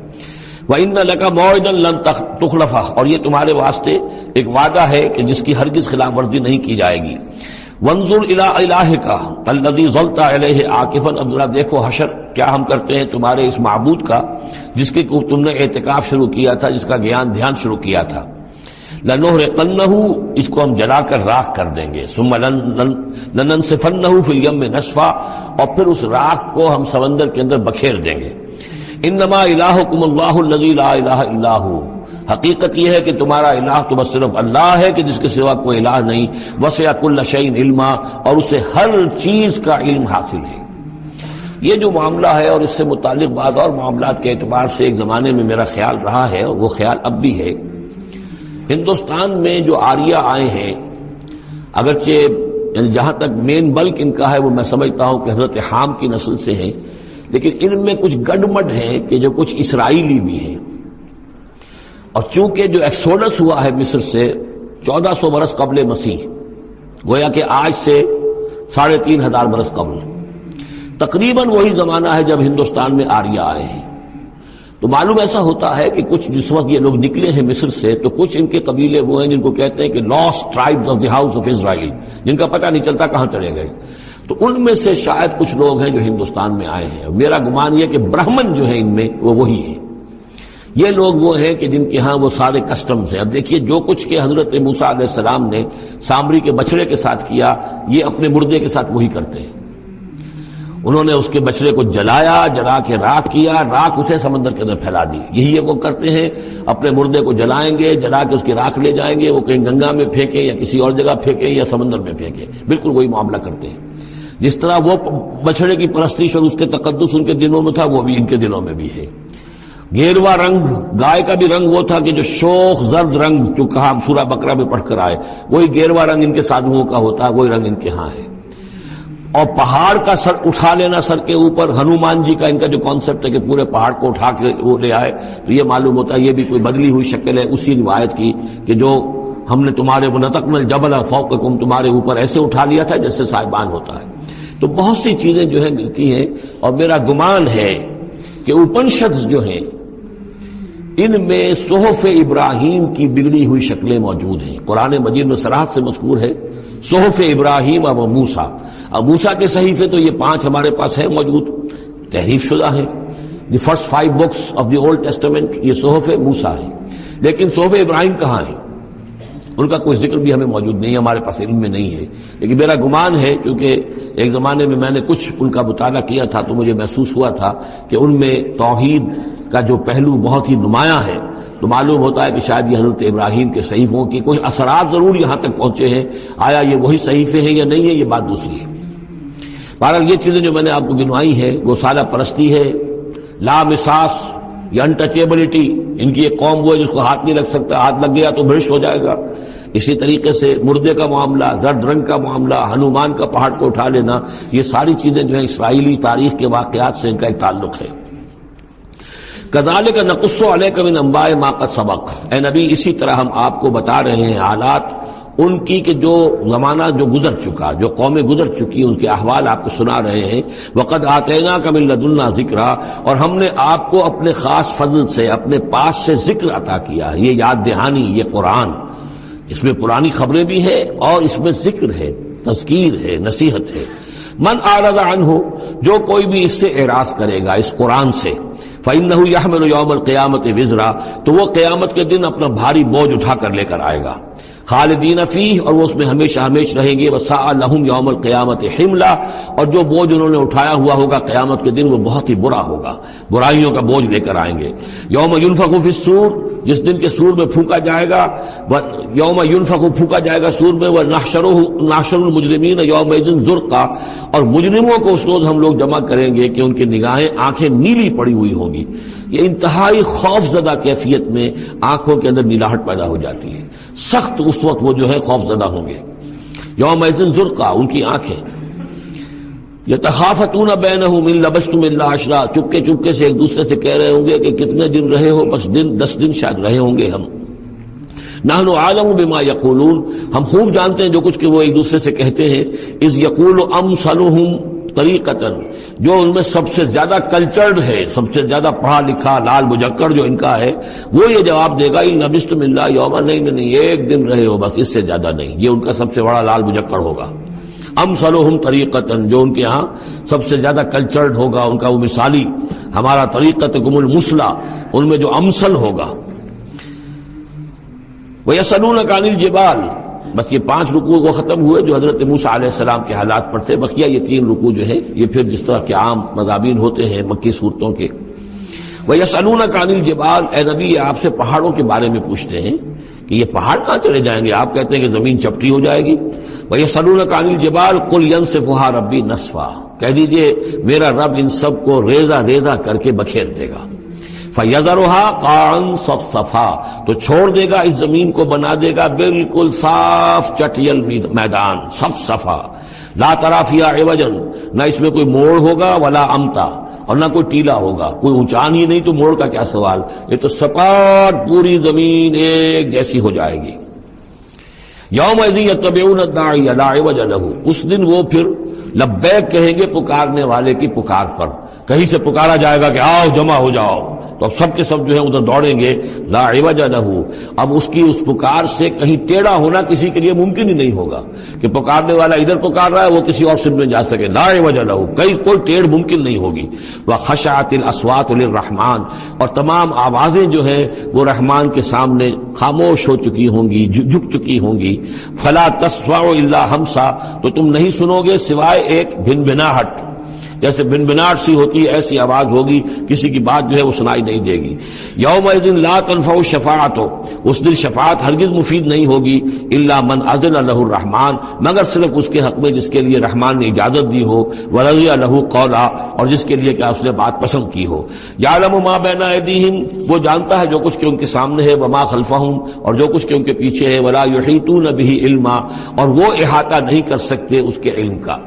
وَإِنَّ لَكَ مَوْعِدًا لَن تُخْلَفَهُ، اور یہ تمہارے واسطے ایک وعدہ ہے کہ جس کی ہرگز خلاف ورزی نہیں کی جائے گی. وَانظُرْ إِلَىٰ إِلَٰهِكَ الَّذِي ظَلْتَ عَلَيْهِ عَاكِفًا، اب ذرا دیکھو حشر کیا ہم کرتے ہیں تمہارے اس معبود کا جس کے تم نے اعتکاف شروع کیا تھا، جس کا دھیان شروع کیا تھا. لَنُحْرِقَنَّهُ، اس کو ہم جلا کر راکھ کر دیں گے. ثُمَّ لَنَنسِفَنَّهُ فِي الْيَمِّ نَسْفًا، اور پھر اس راکھ کو ہم سمندر کے اندر بکھیر دیں گے. انما الہکم اللہ الذی لا الہ الا ہو، حقیقت یہ ہے کہ تمہارا الہ تو بس صرف اللہ ہے کہ جس کے سوا کوئی الہ نہیں. وسع کل شیء علما، اور اسے ہر چیز کا علم حاصل ہے. یہ جو معاملہ ہے اور اس سے متعلق بعض اور معاملات کے اعتبار سے ایک زمانے میں میرا خیال رہا ہے اور وہ خیال اب بھی ہے. ہندوستان میں جو آریہ آئے ہیں، اگرچہ جہاں تک مین بلک ان کا ہے وہ میں سمجھتا ہوں کہ حضرت حام کی نسل سے ہیں، لیکن ان میں کچھ گڈمڈ ہیں کہ جو کچھ اسرائیلی بھی ہیں. اور چونکہ جو ایکسوڈس ہوا ہے مصر سے 1400 برس قبل مسیح، گویا کہ آج سے 3500 برس قبل، تقریباً وہی زمانہ ہے جب ہندوستان میں آریہ آئے ہیں. تو معلوم ایسا ہوتا ہے کہ کچھ جس وقت یہ لوگ نکلے ہیں مصر سے، تو کچھ ان کے قبیلے وہ ہیں جن کو کہتے ہیں کہ last tribes of the house of Israel, جن کا پتہ نہیں چلتا کہاں چلے گئے. تو ان میں سے شاید کچھ لوگ ہیں جو ہندوستان میں آئے ہیں. میرا گمان یہ کہ برہمن جو ہیں ان میں وہ وہی ہیں. یہ لوگ وہ ہیں کہ جن کے ہاں وہ سارے کسٹمز ہیں. اب دیکھیے جو کچھ کہ حضرت موسیٰ علیہ السلام نے سامری کے بچڑے کے ساتھ کیا، یہ اپنے مردے کے ساتھ وہی کرتے ہیں. انہوں نے اس کے بچڑے کو جلایا، جلا کے راکھ کیا، راکھ اسے سمندر کے اندر پھیلا دی. یہی وہ کرتے ہیں، اپنے مردے کو جلائیں گے، جلا کے اس کی راکھ لے جائیں گے، وہ کہیں گنگا میں پھینکیں یا کسی اور جگہ پھینکیں یا سمندر میں پھینکیں. بالکل وہی معاملہ کرتے ہیں. جس طرح وہ بچڑے کی پرستش اور اس کے تقدس ان کے دلوں میں تھا، وہ بھی ان کے دلوں میں بھی ہے. گیروا رنگ، گائے کا بھی رنگ وہ تھا کہ جو شوخ زرد رنگ جو کہا ہم سورہ بقرہ میں پڑھ کر آئے، وہی گیروا رنگ ان کے سادھوؤں کا ہوتا ہے، وہی رنگ ان کے ہاں ہے. اور پہاڑ کا سر اٹھا لینا سر کے اوپر، ہنومان جی کا ان کا جو کانسیپٹ ہے کہ پورے پہاڑ کو اٹھا کے وہ لے آئے، تو یہ معلوم ہوتا ہے یہ بھی کوئی بدلی ہوئی شکل ہے اسی روایت کی کہ جو ہم نے تمہارے نطقنا الجبل فوقکم، تمہارے اوپر ایسے اٹھا لیا تھا جیسے صاحبان ہوتا ہے. تو بہت سی چیزیں جو ہیں ملتی ہیں، اور میرا گمان ہے کہ اپنشدز جو ہیں ان میں صحف ابراہیم کی بگڑی ہوئی شکلیں موجود ہیں. قرآن مجید میں صراحت سے مذکور ہے صحف ابراہیم و موسیٰ. اب موسیٰ کے صحیفے تو یہ 5 ہمارے پاس ہے موجود، تحریف شدہ ہیں. The first 5 books of the old testament یہ صحف موسیٰ ہے. لیکن صحف ابراہیم کہاں ہے؟ ان کا کوئی ذکر بھی ہمیں موجود نہیں ہے، ہمارے پاس علم میں نہیں ہے. لیکن میرا گمان ہے، کیونکہ ایک زمانے میں نے کچھ ان کا مطالعہ کیا تھا تو مجھے محسوس ہوا تھا کہ ان میں توحید کا جو پہلو بہت ہی نمایاں ہے. تو معلوم ہوتا ہے کہ شاید یہ حضرت ابراہیم کے صحیفوں کی کچھ اثرات ضرور یہاں تک پہنچے ہیں. آیا یہ وہی صحیفے ہیں یا نہیں ہے، یہ بات دوسری ہے. بہرحال یہ چیزیں جو میں نے آپ کو گنوائی ہے، گوسالہ پرستی ہے، لامساس یا انٹچیبلٹی، ان کی ایک قوم وہ ہے جس کو ہاتھ نہیں لگ سکتا، ہاتھ لگ گیا تو بھرش ہو جائے گا. اسی طریقے سے مردے کا معاملہ، زرد رنگ کا معاملہ، ہنومان کا پہاڑ کو اٹھا لینا، یہ ساری چیزیں جو ہیں اسرائیلی تاریخ کے واقعات سے ان کا ایک تعلق ہے. کذالک نقص علیک من انباء ما قد سبق، اے نبی اسی طرح ہم آپ کو بتا رہے ہیں حالات ان کی کہ جو زمانہ جو گزر چکا، جو قومیں گزر چکی ان کے احوال آپ کو سنا رہے ہیں. وقد آتیناک من لدنا ذکرا، اور ہم نے آپ کو اپنے خاص فضل سے اپنے پاس سے ذکر عطا کیا. یہ یاد دہانی، یہ قرآن، اس میں پرانی خبریں بھی ہیں اور اس میں ذکر ہے، تذکیر ہے، نصیحت ہے. من اعرض عنہ، جو کوئی بھی اس سے اعراض کرے گا اس قرآن سے، فإنہ یحمل یوم القیامت وزرا، تو وہ قیامت کے دن اپنا بھاری بوجھ اٹھا کر لے کر آئے گا. خالدین فیہ، اور وہ اس میں ہمیشہ ہمیشہ رہیں گے. وساء لہم یوم القیامت حملا، اور جو بوجھ انہوں نے اٹھایا ہوا ہوگا قیامت کے دن وہ بہت ہی برا ہوگا، برائیوں کا بوجھ لے کر آئیں گے. یوم ینفخ فی الصور، جس دن کے سور میں پھونکا جائے گا، یوم ینفخ پھونکا جائے گا سور میں، ونحشر المجرمین یومئذ زرقا، اور مجرموں کو اس روز ہم لوگ جمع کریں گے کہ ان کی نگاہیں آنکھیں نیلی پڑی ہوئی ہوں گی. یہ انتہائی خوف زدہ کیفیت میں آنکھوں کے اندر نیلاہٹ پیدا ہو جاتی ہے. سخت اس وقت وہ جو ہے خوف زدہ ہوں گے. یومئذ زرقا، ان کی آنکھیں. یتخافتون بینہم ان لبثتم الا عشرا، چپکے چپکے سے ایک دوسرے سے کہہ رہے ہوں گے کہ کتنے دن رہے ہو، بس 10 دن شاید رہے ہوں گے ہم. نحن اعلم بما یقولون، ہم خوب جانتے ہیں جو کچھ کہ وہ ایک دوسرے سے کہتے ہیں. اذ یقول امثلهم طریقۃ، جو ان میں سب سے زیادہ کلچرڈ ہے، سب سے زیادہ پڑھا لکھا لال بجکڑ جو ان کا ہے، وہ یہ جواب دے گا ان لبثتم الا یوما، نہیں ایک دن رہے ہو بس، اس سے زیادہ نہیں. یہ ان کا سب سے بڑا لال بجکڑ ہوگا. امثلهم طریقۃ، جو ان کے ہاں سب سے زیادہ کلچرڈ ہوگا، ان کا وہ مثالی، ہمارا طریقتکم المثلی، ان میں جو امثل ہوگا. وَيَسْأَلُونَكَ عَنِ الْجِبَالِ، بس یہ 5 رکوع وہ ختم ہوئے جو حضرت موسیٰ علیہ السلام کے حالات پر تھے. بقیہ یہ 3 رکوع جو ہے یہ پھر جس طرح کے عام مضامین ہوتے ہیں مکی صورتوں کے. وَيَسْأَلُونَكَ عَنِ الْجِبَالِ، اے نبی یہ آپ سے پہاڑوں کے بارے میں پوچھتے ہیں کہ یہ پہاڑ کہاں چلے جائیں گے، آپ کہتے ہیں کہ زمین چپٹی ہو جائے گی. وَيَسْأَلُونَكَ عَنِ الْجِبَالِ قُلْ يَنسِفُهَا رَبِّي نَسْفًا، کہہ دیجئے میرا رب ان سب کو ریزہ ریزہ کر کے بکھیر دے گا. فَيَذَرُهَا قَاعًا صَفْصَفًا، تو چھوڑ دے گا اس زمین کو، بنا دے گا بالکل صاف چٹیل میدان، صفصفا. لا ترى فيها عوجا، نہ اس میں کوئی موڑ ہوگا، ولا امتا، اور نہ کوئی ٹیلا ہوگا. کوئی اونچان ہی نہیں تو موڑ کا کیا سوال، یہ تو سپاٹ پوری زمین ایک جیسی ہو جائے گی. یومئذ یتبعون الداعی لا عوج له، اس دن وہ پھر لبیک کہیں گے پکارنے والے کی پکار پر. کہیں سے پکارا جائے گا کہ آؤ جمع ہو جاؤ، تو اب سب کے سب جو ہے ادھر دوڑیں گے. لا عوج له، اب اس کی اس پکار سے کہیں ٹیڑھا ہونا کسی کے لیے ممکن ہی نہیں ہوگا کہ پکارنے والا ادھر پکار رہا ہے وہ کسی اور سمت میں جا سکے. لا عوج له، کوئی ٹیڑھ ممکن نہیں ہوگی. وخشعت الاصوات للرحمن، اور تمام آوازیں جو ہیں وہ رحمان کے سامنے خاموش ہو چکی ہوں گی، جھک چکی ہوں گی. فلا تسمع الا ہمسا، تو تم نہیں سنو گے سوائے ایک بھنبھناہٹ، جیسے بھنبھناہٹ سی ہوتی ہے ایسی آواز ہوگی، کسی کی بات جو ہے وہ سنائی نہیں دے گی. یومئذ لا تنفع الشفاعۃ، اس دن شفاعت ہرگز مفید نہیں ہوگی. الا من اذن له الرحمن، مگر صرف اس کے حق میں جس کے لیے رحمان نے اجازت دی ہو. ورضی له قولا، اور جس کے لیے کہ اس نے بات پسند کی ہو. یعلم ما بین ایدیہم، وہ جانتا ہے جو کچھ کہ ان کے سامنے ہے. وما خلفہم، اور جو کچھ کہ ان کے پیچھے ہے. ولا یحیطون به علما، اور وہ احاطہ نہیں کر سکتے اس کے علم کا.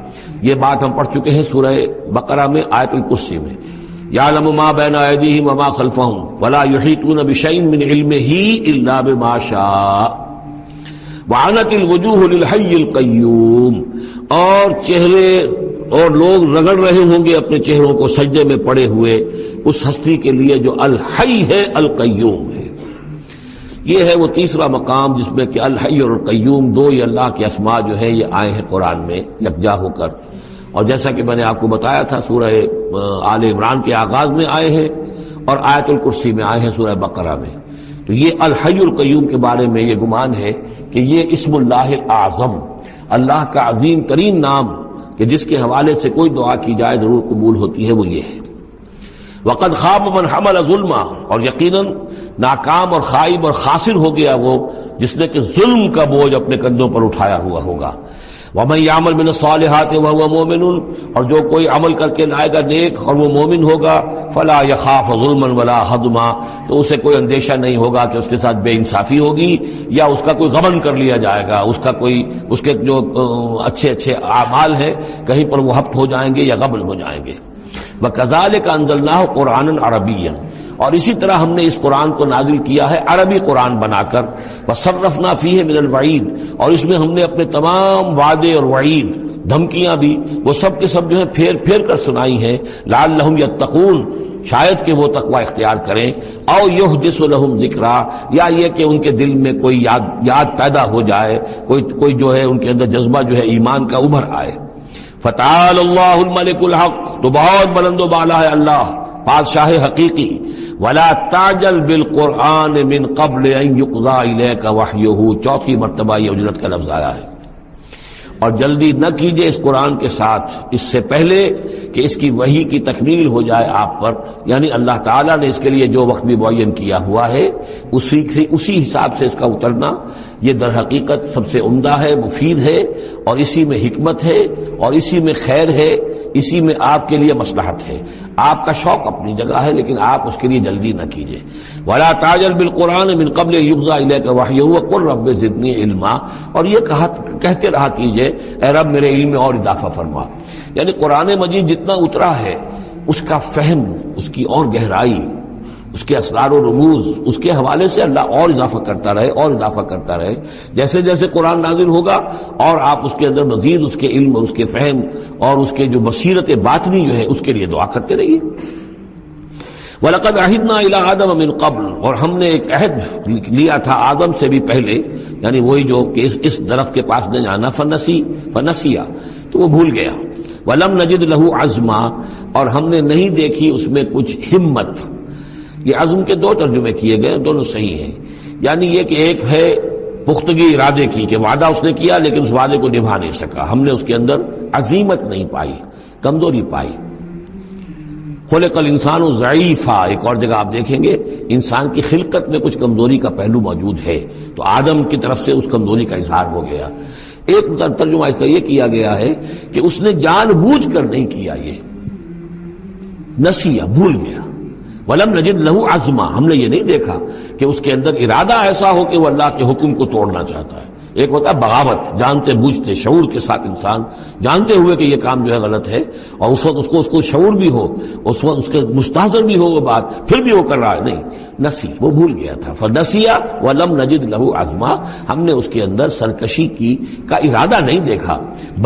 یہ بات ہم پڑھ چکے ہیں سورہ بقرہ میں آیت الکرسی میں. یعلم ما بین ایدیہم وما خلفہم ولا یحیطون بشیء من علمہ الا بما شاء. وعنت الوجوہ للحی القیوم، اور چہرے اور لوگ رگڑ رہے ہوں گے اپنے چہروں کو سجدے میں پڑے ہوئے اس ہستی کے لیے جو الحی ہے القیوم ہے. یہ ہے وہ تیسرا مقام جس میں کہ الحی اور القیوم دو یہ اللہ کے اسماء جو ہیں یہ آئے ہیں قرآن میں یکجا ہو کر، اور جیسا کہ میں نے آپ کو بتایا تھا سورہ آل عمران کے آغاز میں آئے ہیں اور آیت الکرسی میں آئے ہیں سورہ بقرہ میں۔ تو یہ الحی القیوم کے بارے میں یہ گمان ہے کہ یہ اسم اللہ اعظم، اللہ کا عظیم ترین نام کہ جس کے حوالے سے کوئی دعا کی جائے ضرور قبول ہوتی ہے، وہ یہ ہے۔ وقد خاب من حمل ظلما، اور یقیناً ناکام اور خائب اور خاسر ہو گیا وہ جس نے کہ ظلم کا بوجھ اپنے کندھوں پر اٹھایا ہوا ہوگا۔ ومن يعمل من الصالحات وهو مؤمن، اور جو کوئی عمل کر کے لائے گا نیک اور وہ مومن ہوگا، فلا يخاف ظلما ولا هضما، تو اسے کوئی اندیشہ نہیں ہوگا کہ اس کے ساتھ بے انصافی ہوگی یا اس کا کوئی غبن کر لیا جائے گا، اس کے جو اچھے اچھے اعمال ہیں کہیں پر وہ ہفت ہو جائیں گے یا غبن ہو جائیں گے۔ وَكَذَلِكَ أَنزَلْنَاهُ قُرْآنًا عَرَبِيًّا، اور اسی طرح ہم نے اس قرآن کو نازل کیا ہے عربی قرآن بنا کر۔ وَصَرَّفْنَا فِيهِ مِنَ الْوَعِيدِ، اور اس میں ہم نے اپنے تمام وعدے اور وعید دھمکیاں بھی وہ سب کے سب جو ہے پھیر پھیر کر سنائی ہیں، لعلہم یتقون، شاید کہ وہ تقوی اختیار کریں، او یحدث لہم ذکرا، یا یہ کہ ان کے دل میں کوئی یاد پیدا ہو جائے، کوئی جو ہے ان کے اندر جذبہ جو ہے ایمان کا ابھر آئے۔ فتعال اللہ الملک الحق، تو بہت بلند و بالا ہے اللہ بادشاہ حقیقی۔ ولا تعجل بالقرآن من قبل ان يقضى الیک وحیہ، چوتھی مرتبہ یہ اجرت کا لفظ آیا ہے۔ اور جلدی نہ کیجئے اس قرآن کے ساتھ اس سے پہلے کہ اس کی وحی کی تکمیل ہو جائے آپ پر، یعنی اللہ تعالیٰ نے اس کے لیے جو وقت بھی معین کیا ہوا ہے اسی حساب سے اس کا اترنا یہ در حقیقت سب سے عمدہ ہے، مفید ہے، اور اسی میں حکمت ہے اور اسی میں خیر ہے، اسی میں آپ کے لیے مصلحت ہے۔ آپ کا شوق اپنی جگہ ہے لیکن آپ اس کے لیے جلدی نہ کیجئے۔ ولا تعجل بالقرآن من قبل ان يقضى الیک وحیہ وقل رب زدنی علما، اور یہ کہتے رہا کیجئے اے رب میرے علم میں اور اضافہ فرما، یعنی قرآن مجید جتنا اترا ہے اس کا فہم، اس کی اور گہرائی، اس کے اسرار و رموز، اس کے حوالے سے اللہ اور اضافہ کرتا رہے اور اضافہ کرتا رہے۔ جیسے جیسے قرآن نازل ہوگا اور آپ اس کے اندر مزید اس کے علم اور اس کے فہم اور اس کے جو بصیرت باطنی جو ہے اس کے لیے دعا کرتے رہیے۔ وَلَقَدْ عَهِدْنَا إِلَىٰ آدَمَ مِن قَبْلُ، اور ہم نے ایک عہد لیا تھا آدم سے بھی پہلے، یعنی وہی جو کہ اس درخت کے پاس نہ جانا، فنسیا، تو وہ بھول گیا۔ وَلَمْ نَجِدْ لَهُ عَزْمًا، اور ہم نے نہیں دیکھی اس میں کچھ ہمت۔ یہ عزم کے دو ترجمے کیے گئے، دونوں صحیح ہیں، یعنی یہ کہ ایک ہے پختگی ارادے کی کہ وعدہ اس نے کیا لیکن اس وعدے کو نبھا نہیں سکا، ہم نے اس کے اندر عزیمت نہیں پائی، کمزوری پائی۔ خلق الانسان ضعیفا، ایک اور جگہ آپ دیکھیں گے انسان کی خلقت میں کچھ کمزوری کا پہلو موجود ہے، تو آدم کی طرف سے اس کمزوری کا اظہار ہو گیا۔ ایک ترجمہ اس کا یہ کیا گیا ہے کہ اس نے جان بوجھ کر نہیں کیا، یہ نسیہ، بھول گیا۔ وَلَمْ نَجِدْ لَهُ عَزْمًا، ہم نے یہ نہیں دیکھا کہ اس کے اندر ارادہ ایسا ہو کہ وہ اللہ کے حکم کو توڑنا چاہتا ہے۔ ایک ہوتا ہے بغاوت، جانتے بوجھتے شعور کے ساتھ انسان جانتے ہوئے کہ یہ کام جو ہے غلط ہے، اور اس وقت اس کو شعور بھی ہو، اس وقت اس کے مستحضر بھی ہو وہ بات، پھر بھی وہ کر رہا ہے، نہیں، نسی، وہ بھول گیا تھا۔ فنسیا وَلَمْ نَجِدْ لَهُ عَزْمًا، ہم نے اس کے اندر سرکشی کا ارادہ نہیں دیکھا،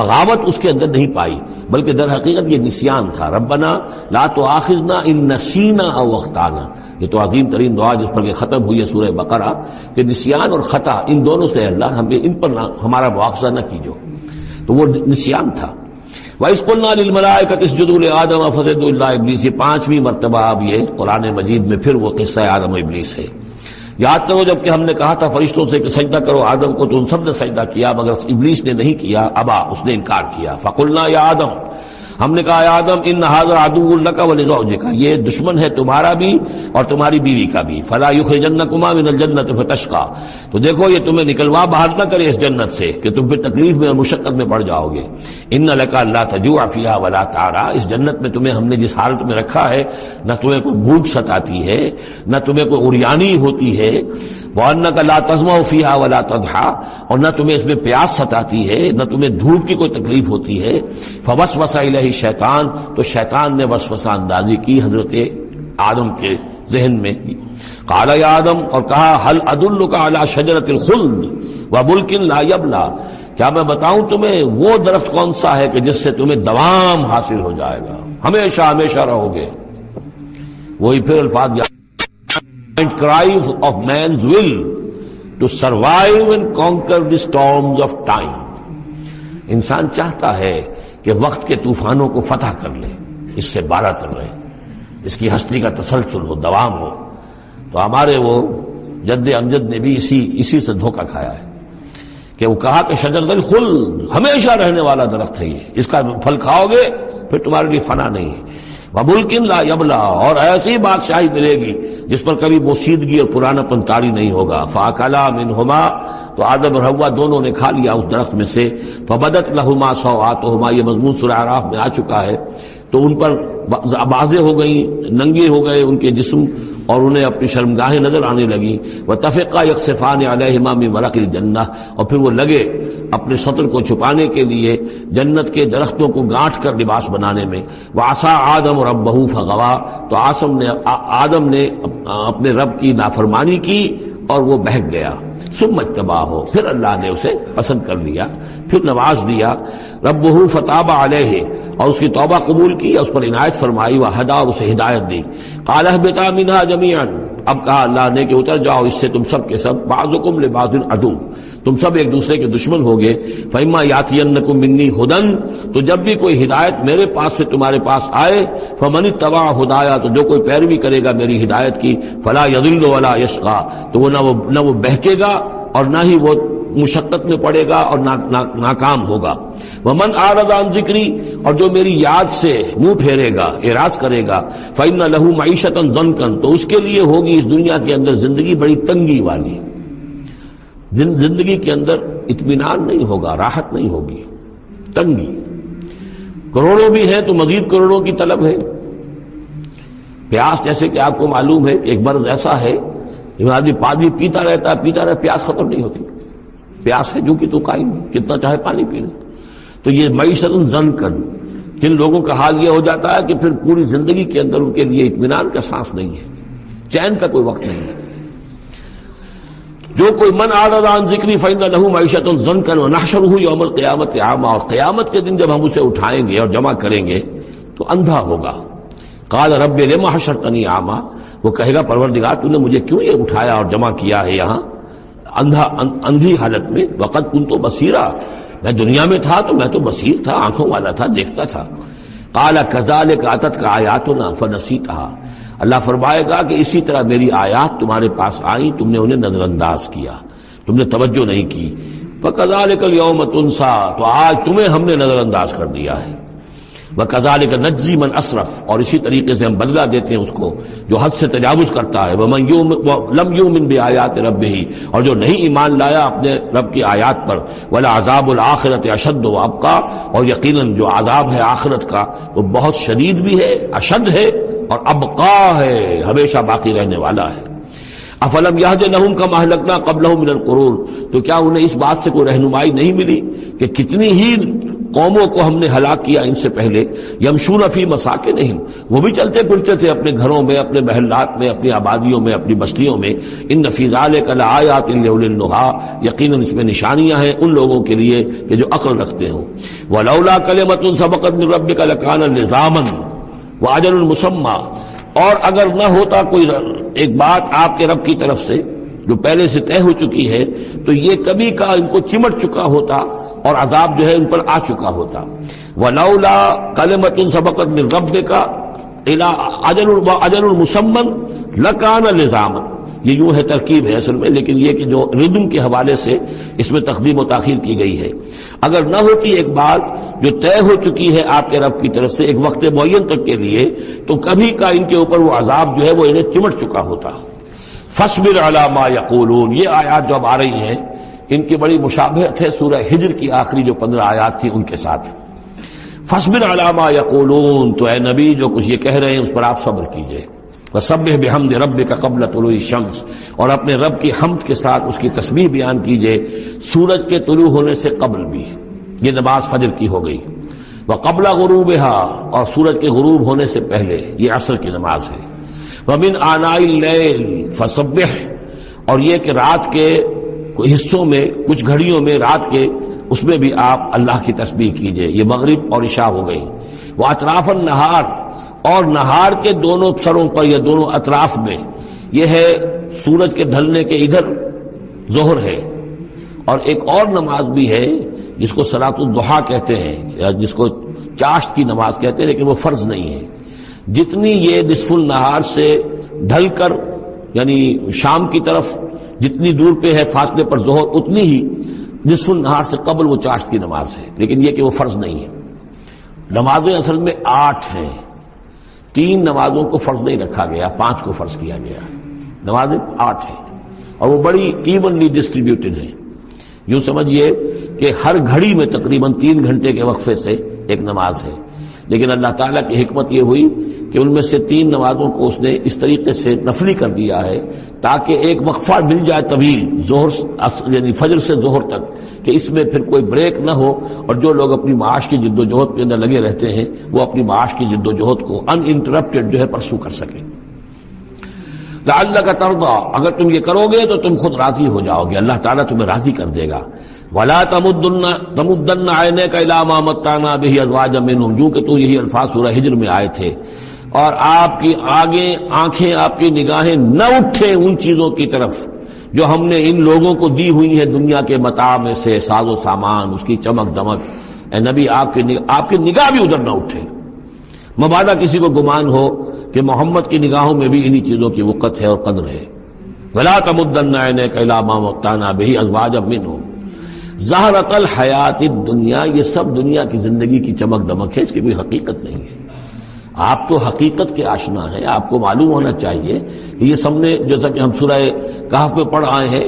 بغاوت اس کے اندر نہیں پائی، بلکہ در حقیقت یہ نسیان تھا۔ ربنا لا تؤاخذنا ان نسینا او اخطانا، یہ تو عظیم ترین دعا جس پر کہ ختم ہوئی ہے سورہ بقرہ، کہ نسیان اور خطا ان دونوں سے اللہ ہمیں ان پر ہمارا مواخذہ نہ کیجو، تو وہ نسیان تھا۔ وَإِذْ قُلْنَا لِلْمَلَائِكَةِ اسْجُدُوا لِآدَمَ فَسَجَدُوا إِلَّا إِبْلِيسَ، یہ پانچویں مرتبہ اب یہ قرآن مجید میں پھر وہ قصہ آدم و ابلیس ہے۔ یاد کرو جب کہ ہم نے کہا تھا فرشتوں سے کہ سجدہ کرو آدم کو، تو ان سب نے سجدہ کیا مگر ابلیس نے نہیں کیا، ابا، اس نے انکار کیا۔ فَقُلْنَا يَا آدَمُ، ہم نے کہا یا آدم ان ھذا عدو لک ولزوجک، یہ دشمن ہے تمہارا بھی اور تمہاری بیوی کا بھی، فلا یخرجنکما من الجنۃ فتشقى، تو دیکھو یہ تمہیں نکلوا باہر نہ کرے اس جنت سے کہ تم پھر تکلیف میں اور مشقت میں پڑ جاؤ گے۔ ان لک الا تجوع فیھا ولا تعرى، اس جنت میں تمہیں ہم نے جس حالت میں رکھا ہے نہ تمہیں کوئی بھوک ستاتی ہے نہ تمہیں کوئی عریانی ہوتی ہے، وانک لا تظمأ فیھا ولا تضحى، اور نہ تمہیں اس میں پیاس ستاتی ہے نہ تمہیں دھوپ کی کوئی تکلیف ہوتی ہے۔ فوسوس الیہ شیطان، تو شیطان نے وسوسہ اندازی کی حضرت آدم کے ذہن میں۔ قال یا آدم، اور کہا هل ادلک علی شجرۃ الخلد وملک لا یبلی، کیا میں بتاؤں تمہیں وہ درخت کون سا ہے کہ جس سے تمہیں دوام حاصل ہو جائے گا، ہمیشہ ہمیشہ رہو گے۔ وہی پھر الفاظ cries of man's will to survive and conquer the storms of time. انسان چاہتا ہے کہ وقت کے طوفانوں کو فتح کر لے، اس سے بارہ تر رہے، اس کی ہستی کا تسلسل ہو، دوام ہو. تو ہمارے وہ جد امجد نے بھی اسی سے دھوکہ کھایا ہے کہ وہ کہا کہ شجرۃ الخلد ہمیشہ رہنے والا درخت ہے، یہ اس کا پھل کھاؤ گے پھر تمہارے لیے فنا نہیں ہے. وَمُلْكٍ لَا يَبْلَى، اور ایسی بادشاہی ملے گی جس پر کبھی بوسیدگی اور پرانا پن طاری نہیں ہوگا. فَأَكَلَا مِنْهُمَا، تو آدم اور حوا دونوں نے کھا لیا اس درخت میں سے. فَبَدَتْ لَهُمَا سَوْآتُهُمَا، یہ مضمون سورہ اعراف میں آ چکا ہے. تو ان پر واضح ہو گئی، ننگے ہو گئے ان کے جسم اور انہیں اپنی شرمگاہیں نظر آنے لگیں. وَتَفِقَّا يَخْصِفَانِ عَلَيْهِمَا مِنْ وَرَقِ الْجَنَّةِ، اور پھر وہ لگے اپنے سطر کو چھپانے کے لیے جنت کے درختوں کو گانٹھ کر لباس بنانے میں. وَعَصَىٰ آدَمُ رَبَّهُ فَغَوَىٰ، تو آدم نے اپنے رب کی نافرمانی کی اور وہ بہک گیا. ثم اجتباہ، پھر اللہ نے اسے پسند کر لیا، پھر نواز دیا. ربہ فتاب علیہ، اور اس کی توبہ قبول کی، اس پر عنایت فرمائی. وہدا، اور اسے ہدایت دی. قال اہبطا منہا جمیعا، اب کہا اللہ نے کہ اتر جاؤ اس سے تم سب کے سب. بعضکم لبعض عدو، تم سب ایک دوسرے کے دشمن ہوگے. فإما یاتینکم منی ھدی، تو جب بھی کوئی ہدایت میرے پاس سے تمہارے پاس آئے. فمن اتبع ھدایا، تو جو کوئی پیروی کرے گا میری ہدایت کی. فلا یضل ولا یشقی، تو وہ نہ وہ بہکے گا اور نہ ہی وہ مشقت میں پڑے گا اور ناکام ہوگا. ومن اعرض عن ذکری، اور جو میری یاد سے منہ پھیرے گا، اعراض کرے گا. فإن له معیشۃ ضنکا، تو اس کے لیے ہوگی اس دنیا کے اندر زندگی بڑی تنگی والی. زندگی کے اندر اطمینان نہیں ہوگا، راحت نہیں ہوگی، تنگی. کروڑوں بھی ہیں تو مزید کروڑوں کی طلب ہے. پیاس، جیسے کہ آپ کو معلوم ہے ایک مرض ایسا ہے آدمی پانی پیتا رہتا ہے، پیاس ختم نہیں ہوتی. پیاس ہے جو کہ تو قائم ہے، کتنا چاہے پانی پی لے. تو یہ معیشت ضنکن، جن لوگوں کا حال یہ ہو جاتا ہے کہ پھر پوری زندگی کے اندر ان کے لیے اطمینان کا سانس نہیں ہے، چین کا کوئی وقت نہیں ہے. جو کوئی من اعرض عن ذکری فإن له معیشۃ ضنکا ونحشرہ یوم القیامۃ اعمی، اور قیامت کے دن جب ہم اسے اٹھائیں گے اور جمع کریں گے تو اندھا ہوگا. قال رب لم حشرتنی اعمی، وہ کہے گا پروردگار تو نے مجھے کیوں یہ اٹھایا اور جمع کیا ہے یہاں اندھی حالت میں. وقت کنت بصیرا، میں دنیا میں تھا تو میں تو بصیر تھا، آنکھوں والا تھا، دیکھتا تھا. قال کذالک اتتک آیاتنا فنسیتها، اللہ فرمائے گا کہ اسی طرح میری آیات تمہارے پاس آئیں، تم نے انہیں نظر انداز کیا، تم نے توجہ نہیں کی. فکذالک اليوم تنسیٰ، تو آج تمہیں ہم نے نظر انداز کر دیا ہے. وَكَذَلِكَ نَجْزِي مَنْ أَسْرَفَ، اور اسی طریقے سے ہم بدلہ دیتے ہیں اس کو جو حد سے تجاوز کرتا ہے. وَمَنْ لَمْ يُؤْمِنْ بِآيَاتِ رَبِّهِ، اور جو نہیں ایمان لایا اپنے رب کی آیات پر. وَلَعَذَابُ الْآخِرَةِ أَشَدُّ وَأَبْقَىٰ، اور یقیناً جو عذاب ہے آخرت کا وہ بہت شدید بھی ہے، اشد ہے، اور ابقا ہے، ہمیشہ باقی رہنے والا ہے. افلم یہد لہم کما اہلکنا قبلہم من القرون، تو کیا انہیں اس بات سے کوئی رہنمائی نہیں ملی کہ کتنی ہی قوموں کو ہم نے ہلاک کیا ان سے پہلے. یمشون فی مساکنہم، وہ بھی چلتے پھرتے تھے اپنے گھروں میں، اپنے محلات میں، اپنی آبادیوں میں، اپنی بستیوں میں. ان فی ذلک لآیات لأولی النہی، یقیناً اس میں نشانیاں ہیں ان لوگوں کے لیے کہ جو عقل رکھتے ہوں. ولولا کلمۃ سبقت من ربک لکان لزاما واجل مسمى، اور اگر نہ ہوتا کوئی ایک بات آپ کے رب کی طرف سے جو پہلے سے طے ہو چکی ہے تو یہ کبھی کا ان کو چمٹ چکا ہوتا اور عذاب جو ہے ان پر آ چکا ہوتا. ولولا کلمۃ سبقت من ربک الی اجل مسمى لکان لزاما، یہ یوں ہے ترکیب ہے اصل میں، لیکن یہ کہ جو ردم کے حوالے سے اس میں تقدیم و تاخیر کی گئی ہے. اگر نہ ہوتی ایک بات جو طے ہو چکی ہے آپ کے رب کی طرف سے ایک وقت معین تک کے لیے تو کبھی کا ان کے اوپر وہ عذاب جو ہے وہ انہیں چمٹ چکا ہوتا. فاصبر علی ما یقولون، یہ آیات جو اب آ رہی ہیں ان کی بڑی مشابہت ہے سورہ ہجر کی آخری جو 15 آیات تھی ان کے ساتھ. فاصبر علی ما یقولون، تو اے نبی جو کچھ یہ کہہ رہے ہیں اس پر آپ صبر کیجئے. وسبح بحمد ربک قبل طلوع الشمس، اور اپنے رب کی حمد کے ساتھ اس کی تسبیح بیان کیجئے سورج کے طلوع ہونے سے قبل بھی. یہ نماز فجر کی ہو گئی. وقبل غروبها، اور سورج کے غروب ہونے سے پہلے یہ عصر کی نماز ہے. ومن آناء اللیل فسبح، اور یہ کہ رات کے حصوں میں کچھ گھڑیوں میں رات کے اس میں بھی آپ اللہ کی تسبیح کیجئے. یہ مغرب اور عشاء ہو گئی. واطراف النہار، اور نہار کے دونوں سروں پر یا دونوں اطراف میں، یہ ہے سورج کے ڈھلنے کے ادھر ظہر ہے، اور ایک اور نماز بھی ہے جس کو صلاۃ الضحیٰ کہتے ہیں، جس کو چاشت کی نماز کہتے ہیں، لیکن وہ فرض نہیں ہے۔ جتنی یہ نصف النہار سے ڈھل کر یعنی شام کی طرف جتنی دور پہ ہے فاصلے پر ظہر، اتنی ہی نصف النہار سے قبل وہ چاشت کی نماز ہے، لیکن یہ کہ وہ فرض نہیں ہے۔ نمازیں اصل میں 8 ہیں، 3 نمازوں کو فرض نہیں رکھا گیا، 5 کو فرض کیا گیا۔ نمازیں 8 ہیں اور وہ بڑی ایونلی ڈسٹریبیوٹڈ ہیں۔ یوں سمجھیے کہ ہر گھڑی میں تقریباً 3 گھنٹے کے وقفے سے ایک نماز ہے، لیکن اللہ تعالیٰ کی حکمت یہ ہوئی کہ ان میں سے 3 نمازوں کو اس نے اس طریقے سے نفلی کر دیا ہے تاکہ ایک وقفہ مل جائے طویل، ظہر یعنی فجر سے ظہر تک، کہ اس میں پھر کوئی بریک نہ ہو، اور جو لوگ اپنی معاش کی جد و جہد کے اندر لگے رہتے ہیں وہ اپنی معاش کی جد و جہد کو ان انٹرپٹڈ جو ہے پرسو کر سکیں۔ لعلک ترضی، اگر تم یہ کرو گے تو تم خود راضی ہو جاؤ گے، اللہ تعالیٰ تمہیں راضی کر دے گا۔ ولا تمدن عینیک الی ما متعنا بہ ازواجا منہم، جو کہ تو یہی الفاظ سورہ ہجر میں آئے تھے، اور آپ کی آگے آنکھیں، آپ کی نگاہیں نہ اٹھیں ان چیزوں کی طرف جو ہم نے ان لوگوں کو دی ہوئی ہے دنیا کے متاع میں سے، ساز و سامان، اس کی چمک دمک۔ اے نبی آپ کی نگاہ بھی ادھر نہ اٹھے، مبادا کسی کو گمان ہو کہ محمد کی نگاہوں میں بھی انہی چیزوں کی وقت ہے اور قدر ہے۔ ولا تمدن عینیک الی ما متعنا بہ ازواجا منہم زہرۃ الحیات الدنیا، یہ سب دنیا کی زندگی کی چمک دمک ہے، اس کی کوئی حقیقت نہیں ہے۔ آپ تو حقیقت کے آشنا ہیں، آپ کو معلوم ہونا چاہیے کہ یہ سب نے، جیسا کہ ہم سورہ کہف میں پڑھ آئے ہیں،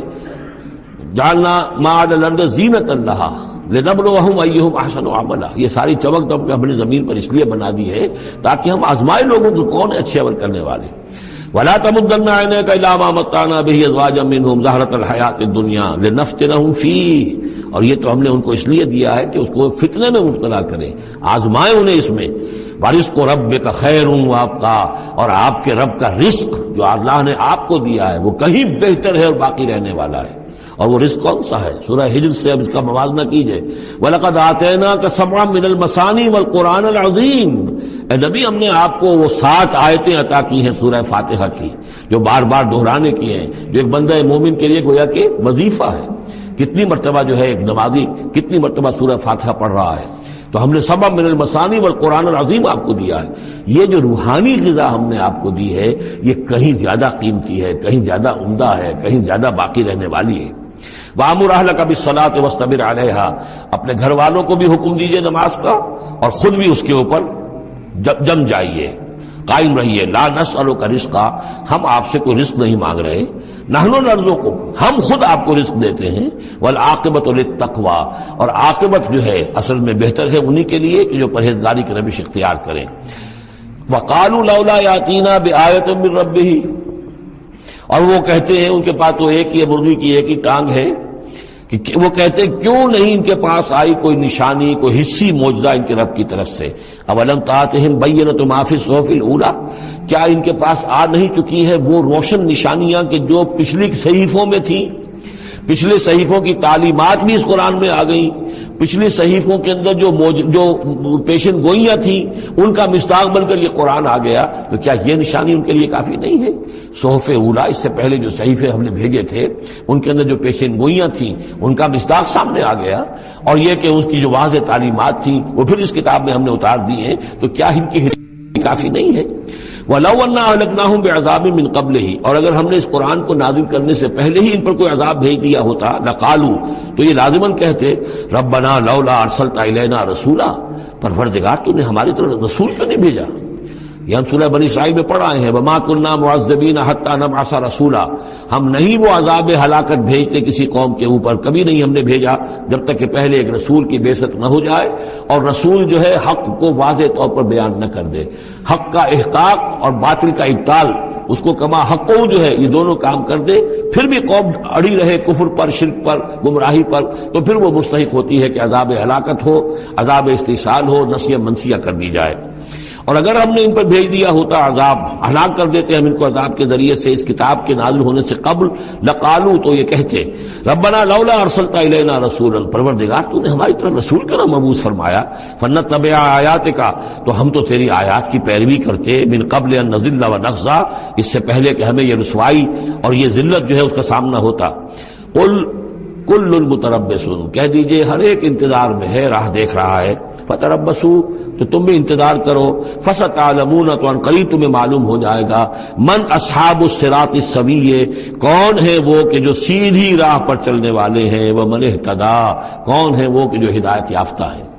جعلنا ما علی الارض زینۃ لہا لنبلوہم ایہم احسن عملا، یہ ساری چمک دمک ہم نے زمین پر اس لیے بنا دی ہے تاکہ ہم آزمائے لوگوں کو کون ہے اچھے عمل کرنے والے۔ ولا تمدن عینیک الی ما متعنا بہ ازواجا منہم زہرۃ الحیات الدنیا لنفتنہم فیہ، اور یہ تو ہم نے ان کو اس لیے دیا ہے کہ اس کو فتنے میں مبتلا کریں، آزمائیں انہیں اس میں۔ وَرِزْقُ رَبِّكَ خَيْرٌ وَأَبْقَىٰ، اور آپ کے رب کا رزق جو اللہ نے آپ کو دیا ہے وہ کہیں بہتر ہے اور باقی رہنے والا ہے۔ اور وہ رزق کون سا ہے؟ سورہ ہجر سے اب اس کا موازنہ کیجئے۔ وَلَقَدْ آتَيْنَاكَ سَبْعًا مِّنَ الْمَثَانِي وَالْقُرْآنِ الْعَظِيمِ، اے نبی ہم نے آپ کو وہ 7 آیتیں عطا کی ہیں سورہ فاتحہ کی، جو بار بار دہرانے کی ہیں، جو ایک بندہ مومن کے لیے گویا کہ وظیفہ ہے۔ کتنی مرتبہ جو ہے ایک نمازی کتنی مرتبہ سورہ فاتحہ پڑھ رہا ہے، تو ہم نے سبع من المثانی والقرآن العظیم آپ کو دیا ہے۔ یہ جو روحانی غذا ہم نے آپ کو دی ہے یہ کہیں زیادہ قیمتی ہے، کہیں زیادہ عمدہ ہے، کہیں زیادہ باقی رہنے والی ہے۔ وَأَمُرْ أَهْلَكَ بِالصَّلَاةِ وَاصْطَبِرْ عَلَيْهَا، اپنے گھر والوں کو بھی حکم دیجئے نماز کا اور خود بھی اس کے اوپر جم جائیے، قائم رہیے۔ لا نسألک رزقا، ہم آپ سے کوئی رزق نہیں مانگ رہے، نحن نرزقک، ہم خود آپ کو رزق دیتے ہیں۔ والعاقبۃ للتقوی، اور عاقبت جو ہے اصل میں بہتر ہے انہی کے لیے کہ جو پرہیزگاری کی روش اختیار کریں۔ وقالوا لولا یاتینا بآیۃ من ربہ، اور وہ کہتے ہیں ان کے پاس تو ایک ہی مرغی کی ایک ہی ٹانگ ہے، کہ وہ کہتے ہیں کیوں نہیں ان کے پاس آئی کوئی نشانی، کوئی حصی معجزہ ان کے رب کی طرف سے۔ اولم تاتہم بینۃ ما فی الصحف الاولی، کیا ان کے پاس آ نہیں چکی ہے وہ روشن نشانیاں کہ جو پچھلی صحیفوں میں تھیں؟ پچھلے صحیفوں کی تعلیمات بھی اس قرآن میں آ گئیں، پچھلی صحیفوں کے اندر جو پیشن گوئیاں تھیں ان کا مصداق بن کر یہ قرآن آ گیا، تو کیا یہ نشانی ان کے لیے کافی نہیں ہے؟ صحف اولا، اس سے پہلے جو صحیفے ہم نے بھیجے تھے ان کے اندر جو پیشن گوئیاں تھیں ان کا مصداق سامنے آ گیا، اور یہ کہ اس کی جو واضح تعلیمات تھیں وہ پھر اس کتاب میں ہم نے اتار دی ہیں، تو کیا ان کی کافی نہیں ہے؟ وَلَوْ أَنَّا أَهْلَكْنَاهُمْ بِعَذَابٍ مِّن قَبْلِهِ، اور اگر ہم نے اس قرآن کو نازل کرنے سے پہلے ہی ان پر کوئی عذاب بھیج دیا ہوتا، لَقَالُوا، تو یہ لازماً کہتے رَبَّنَا لَوْلَا أَرْسَلْتَ إِلَيْنَا رَسُولًا، پروردگار تو نے ہماری طرف رسول کیوں نہیں بھیجا؟ یہ ہم سورہ بنی اسرائیل میں پڑھ آئے ہیں، وَمَا كُنَّا مُعَذِّبِينَ حَتَّىٰ نَبْعَثَ رَسُولًا، ہم نہیں وہ عذاب ہلاکت بھیجتے کسی قوم کے اوپر، کبھی نہیں ہم نے بھیجا جب تک کہ پہلے ایک رسول کی بعثت نہ ہو جائے، اور رسول جو ہے حق کو واضح طور پر بیان نہ کر دے، حق کا احقاق اور باطل کا ابطال، اس کو کما حق جو ہے یہ دونوں کام کر دے، پھر بھی قوم اڑی رہے کفر پر، شرک پر، گمراہی پر، تو پھر وہ مستحق ہوتی ہے کہ عذاب ہلاکت ہو، عذاب استحصال ہو، نسیہ منسیہ کر دی جائے۔ اور اگر ہم نے ان پر بھیج دیا ہوتا عذاب، ہلاک کر دیتے ہم ان کو عذاب کے ذریعے سے اس کتاب کے نازل ہونے سے قبل، لقالو، تو یہ کہتے ربنا لولا ارسلت الینا رسولا، پروردگار تو نے ہماری طرف رسول کا مبعوث فرمایا، فنتبع آیاتک، تو ہم تو تیری آیات کی پیروی کرتے، من قبل ان نذل ونخزى، اس سے پہلے کہ ہمیں یہ رسوائی اور یہ ذلت جو ہے اس کا سامنا ہوتا۔ قل کل متربصون، کہہ دیجئے ہر ایک انتظار میں ہے، راہ دیکھ رہا ہے، فتربصوا، تو تم بھی انتظار کرو، فستعلمون، تو ان قریب تمہیں معلوم ہو جائے گا، من اصحاب الصراط السوی، کون ہے وہ کہ جو سیدھی راہ پر چلنے والے ہیں، ومن اہتدی، کون ہے وہ کہ جو ہدایت یافتہ ہے۔